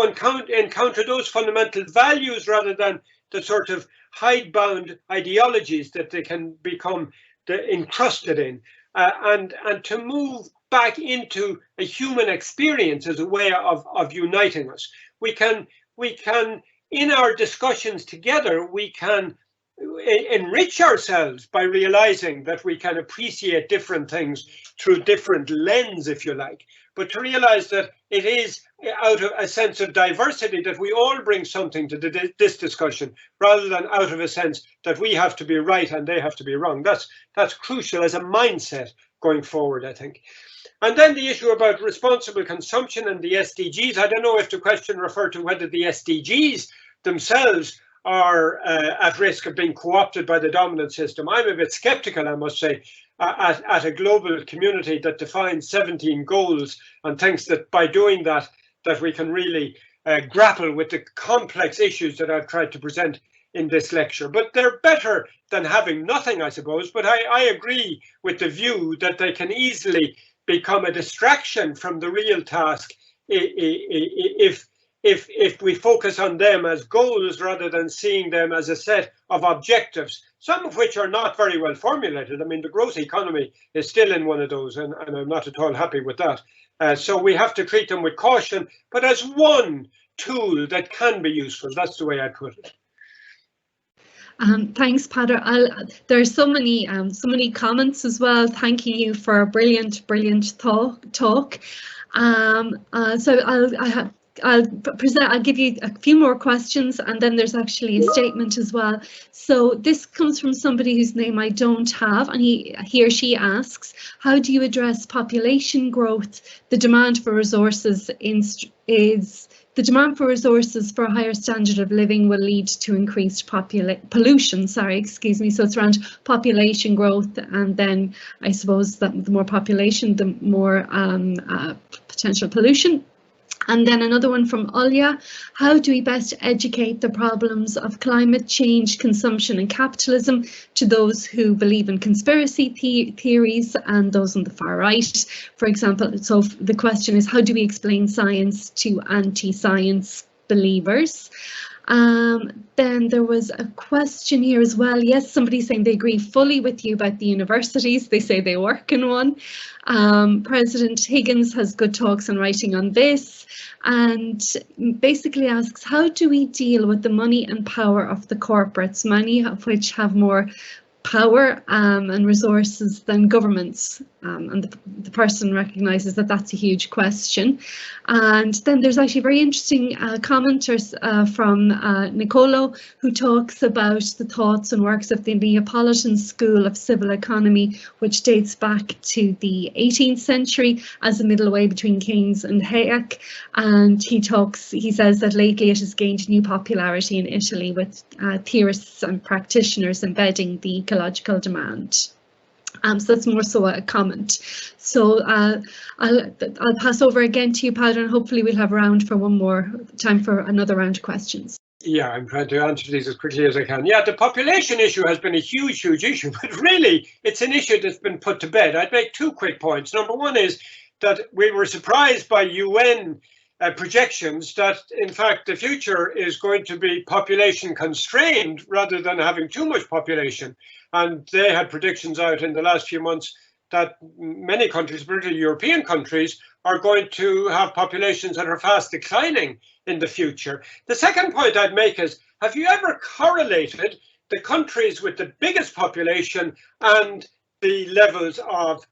encounter those fundamental values rather than the sort of hidebound ideologies that they can become encrusted in, and to move back into a human experience as a way of uniting us. We can in our discussions together, we can enrich ourselves by realizing that we can appreciate different things through different lens, if you like, but to realize that it is out of a sense of diversity that we all bring something to this discussion, rather than out of a sense that we have to be right and they have to be wrong. That's crucial as a mindset going forward, I think. And then the issue about responsible consumption and the SDGs. I don't know if the question referred to whether the SDGs themselves are at risk of being co-opted by the dominant system. I'm a bit skeptical, I must say, at a global community that defines 17 goals and thinks that by doing that we can really grapple with the complex issues that I've tried to present in this lecture. But they're better than having nothing, I suppose. But I agree with the view that they can easily become a distraction from the real task if we focus on them as goals rather than seeing them as a set of objectives, some of which are not very well formulated. I mean, the growth economy is still in one of those, and I'm not at all happy with that. So we have to treat them with caution, but as one tool that can be useful. That's the way I put it. Thanks, Peadar. There are so many comments as well. Thanking you for a brilliant talk. So I'll give you a few more questions, and then there's actually a statement as well. So this comes from somebody whose name I don't have, and he or she asks, how do you address population growth? The demand for resources the demand for resources for a higher standard of living will lead to increased pollution. So it's around population growth, and then I suppose that the more population, the more potential pollution. And then another one from Ulya, how do we best educate the problems of climate change, consumption and capitalism to those who believe in conspiracy theories and those on the far right? For example, so the question is, how do we explain science to anti-science believers? Then there was a question here as well. Yes, somebody saying they agree fully with you about the universities. They say they work in one. President Higgins has good talks and writing on this, and basically asks, how do we deal with the money and power of the corporates, many of which have more power and resources than governments? And the person recognises that that's a huge question. And then there's actually a very interesting commenters from Nicolo, who talks about the thoughts and works of the Neapolitan School of Civil Economy, which dates back to the 18th century as a middle way between Keynes and Hayek. And he says that lately it has gained new popularity in Italy, with theorists and practitioners embedding the ecological demand. So that's more so a comment. So I'll pass over again to you, Peadar, and hopefully we'll have time for another round of questions. Yeah, I'm trying to answer these as quickly as I can. Yeah, the population issue has been a huge issue, but really it's an issue that's been put to bed. I'd make two quick points. Number one is that we were surprised by UN projections that, in fact, the future is going to be population constrained rather than having too much population. And they had predictions out in the last few months that many countries, particularly European countries, are going to have populations that are fast declining in the future. The second point I'd make is, have you ever correlated the countries with the biggest population and the levels of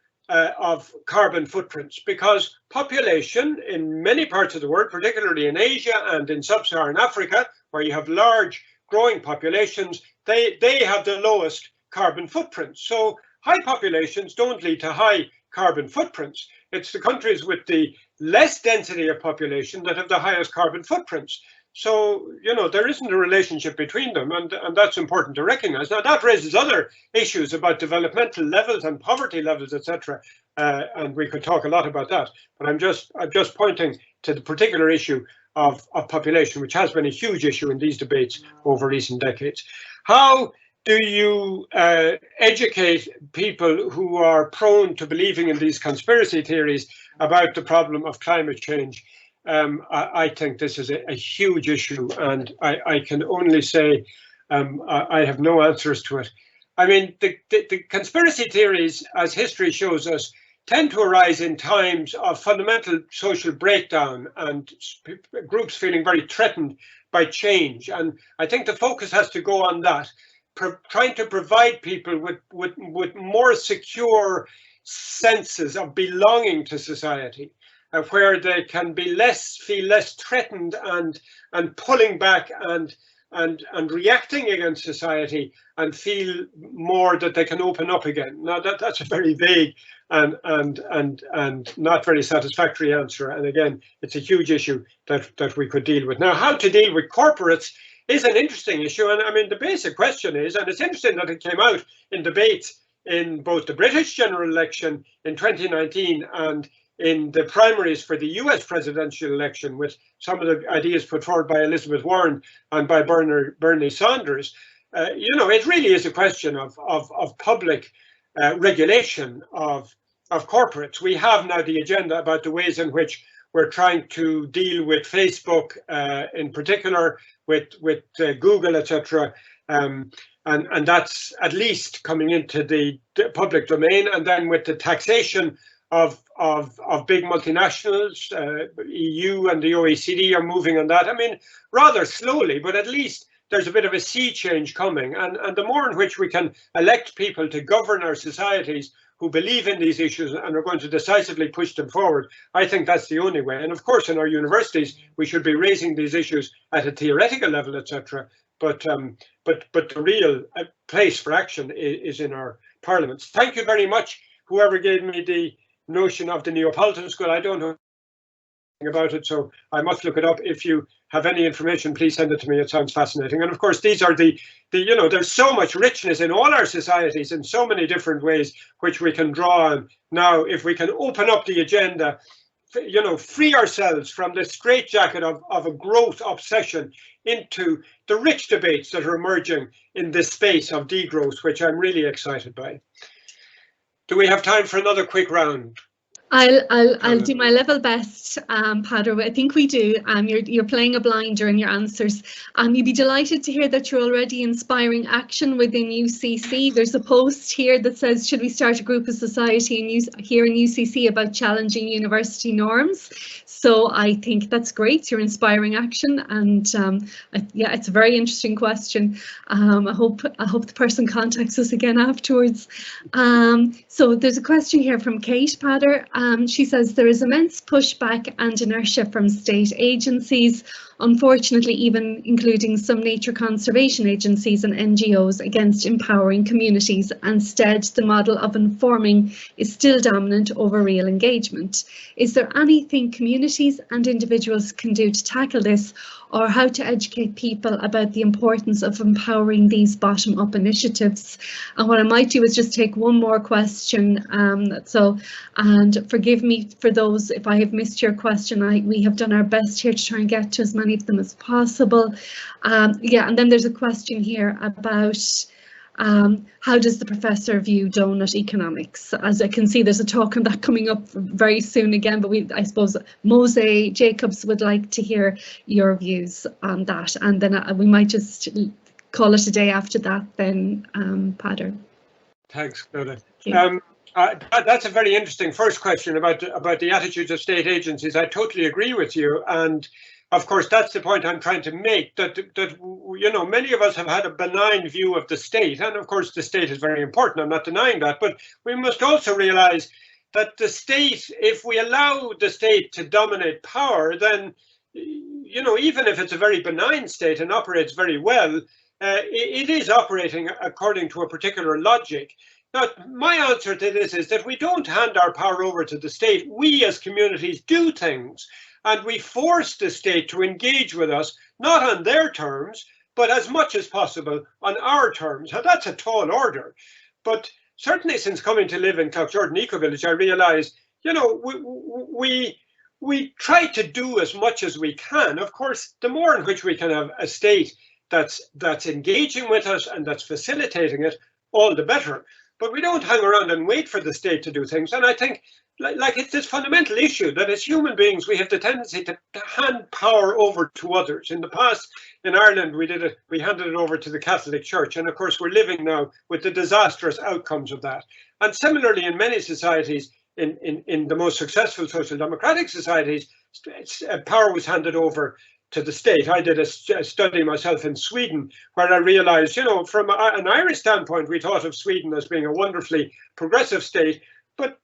carbon footprints? Because population in many parts of the world, particularly in Asia and in sub-Saharan Africa, where you have large growing populations, they have the lowest carbon footprints. So high populations don't lead to high carbon footprints. It's the countries with the less density of population that have the highest carbon footprints. So, you know, there isn't a relationship between them, and that's important to recognize. Now, that raises other issues about developmental levels and poverty levels, etc. And we could talk a lot about that. But I'm just pointing to the particular issue of population, which has been a huge issue in these debates over recent decades. How do you educate people who are prone to believing in these conspiracy theories about the problem of climate change? I think this is a huge issue, and I can only say I have no answers to it. I mean, the conspiracy theories, as history shows us, tend to arise in times of fundamental social breakdown and groups feeling very threatened by change. And I think the focus has to go on that, trying to provide people with more secure senses of belonging to society, where they can be feel less threatened and pulling back and reacting against society, and feel more that they can open up again. Now that's a very vague and not very satisfactory answer. And again, it's a huge issue that we could deal with. Now, how to deal with corporates is an interesting issue. And I mean, the basic question is, and it's interesting that it came out in debates in both the British general election in 2019 and in the primaries for the US presidential election, with some of the ideas put forward by Elizabeth Warren and by Bernie Sanders. You know, it really is a question of public regulation of corporates. We have now the agenda about the ways in which we're trying to deal with Facebook, in particular, with Google, etc. And that's at least coming into the public domain. And then with the taxation of big multinationals, EU and the OECD are moving on that. I mean, rather slowly, but at least there's a bit of a sea change coming. And the more in which we can elect people to govern our societies who believe in these issues and are going to decisively push them forward, I think that's the only way. And of course, in our universities, we should be raising these issues at a theoretical level, etc. But the real place for action is in our parliaments. Thank you very much, whoever gave me the notion of the Neapolitan School. I don't know about it, so I must look it up. If you have any information, please send it to me. It sounds fascinating. And of course, these are the you know, there's so much richness in all our societies in so many different ways which we can draw on. Now, if we can open up the agenda, you know, free ourselves from the straitjacket of a growth obsession into the rich debates that are emerging in this space of degrowth, which I'm really excited by. Do we have time for another quick round? I'll do my level best, Peadar. I think we do. You're playing a blinder in your answers. You'd be delighted to hear that you're already inspiring action within UCC. There's a post here that says, should we start a group of society here in UCC about challenging university norms? So I think that's great. You're inspiring action, and yeah, it's a very interesting question. I hope the person contacts us again afterwards. So there's a question here from Kate, Peadar. She says there is immense pushback and inertia from state agencies, unfortunately even including some nature conservation agencies and NGOs, against empowering communities. Instead, the model of informing is still dominant over real engagement. Is there anything communities and individuals can do to tackle this, or how to educate people about the importance of empowering these bottom-up initiatives? And what I might do is just take one more question. And forgive me for those if I have missed your question. We have done our best here to try and get to as many of them as possible. Yeah, and then there's a question here about how does the professor view donut economics? As I can see, there's a talk on that coming up very soon again, but I suppose Mose Jacobs would like to hear your views on that, and then we might just call it a day after that then, Peadar. Thanks, Clodagh. That's a very interesting first question about the attitudes of state agencies. I totally agree with you, and of course that's the point I'm trying to make. That you know, many of us have had a benign view of the state, and of course the state is very important. I'm not denying that, but we must also realise that the state, if we allow the state to dominate power, then, you know, even if it's a very benign state and operates very well, it is operating according to a particular logic. Now, my answer to this is that we don't hand our power over to the state. We as communities do things, and we force the state to engage with us, not on their terms, but as much as possible on our terms. Now, that's a tall order, but certainly since coming to live in Cloughjordan Ecovillage, I realise, you know, we try to do as much as we can. Of course, the more in which we can have a state that's engaging with us and that's facilitating it, all the better. But we don't hang around and wait for the state to do things. And I think, like it's this fundamental issue that as human beings, we have the tendency to hand power over to others. In the past, in Ireland, we handed it over to the Catholic Church. And of course, we're living now with the disastrous outcomes of that. And similarly, in many societies, in the most successful social democratic societies, power was handed over to the state. I did a study myself in Sweden, where I realized, you know, from an Irish standpoint, we thought of Sweden as being a wonderfully progressive state, but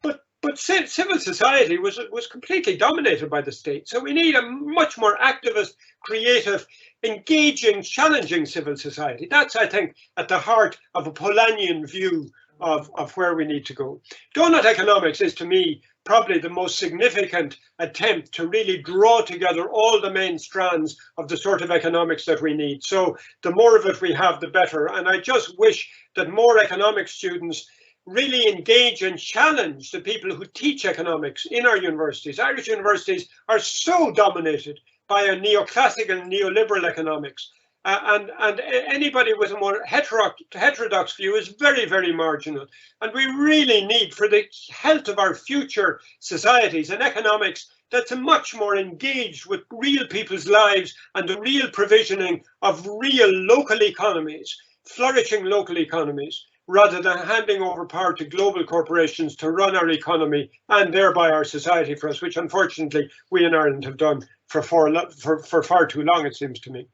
civil society was completely dominated by the state. So we need a much more activist, creative, engaging, challenging civil society. That's, I think, at the heart of a Polanyian view of where we need to go. Donut economics is, to me, probably the most significant attempt to really draw together all the main strands of the sort of economics that we need. So the more of it we have, the better. And I just wish that more economics students really engage and challenge the people who teach economics in our universities. Irish universities are so dominated by a neoclassical, neoliberal economics. And anybody with a more heterodox view is very, very marginal. And we really need, for the health of our future societies, an economics that's much more engaged with real people's lives and the real provisioning of real local economies, flourishing local economies, rather than handing over power to global corporations to run our economy and thereby our society for us, which unfortunately we in Ireland have done for far too long, it seems to me.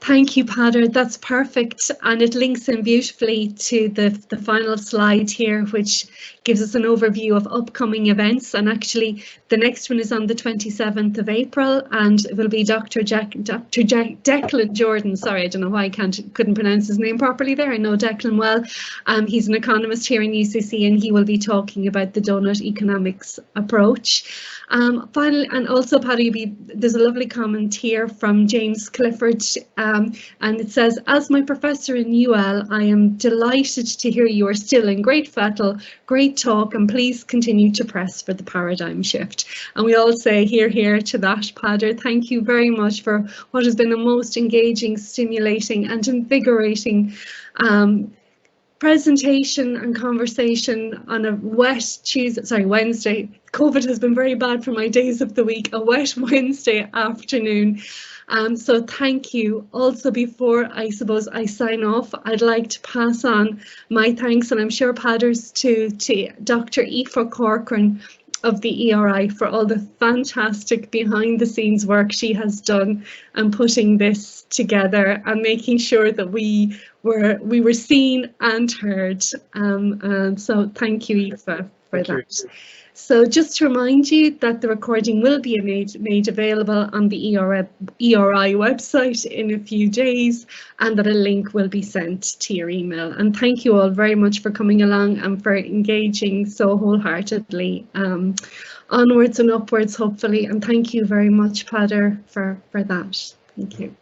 Thank you, Peadar. That's perfect. And it links in beautifully to the final slide here, which gives us an overview of upcoming events. And actually, the next one is on the 27th of April, and it will be Dr. Declan Jordan. Sorry, I don't know why I couldn't pronounce his name properly there. I know Declan well. He's an economist here in UCC, and he will be talking about the donut economics approach. Finally, and also, Peadar, there's a lovely comment here from James Clifford, and it says, as my professor in UL, I am delighted to hear you are still in great fettle, great talk, and please continue to press for the paradigm shift. And we all say hear to that, Peadar. Thank you very much for what has been a most engaging, stimulating and invigorating presentation and conversation on a Wednesday. COVID has been very bad for my days of the week, a wet Wednesday afternoon. So thank you. Also, before I suppose I sign off, I'd like to pass on my thanks, and I'm sure Peadar's to Dr. Aoife Corcoran of the ERI for all the fantastic behind the scenes work she has done and putting this together and making sure that we were seen and heard. So thank you, Aoife, for that. So just to remind you that the recording will be made available on the ERI website in a few days, and that a link will be sent to your email. And thank you all very much for coming along and for engaging so wholeheartedly onwards and upwards, hopefully. And thank you very much, Peadar, for that. Thank you.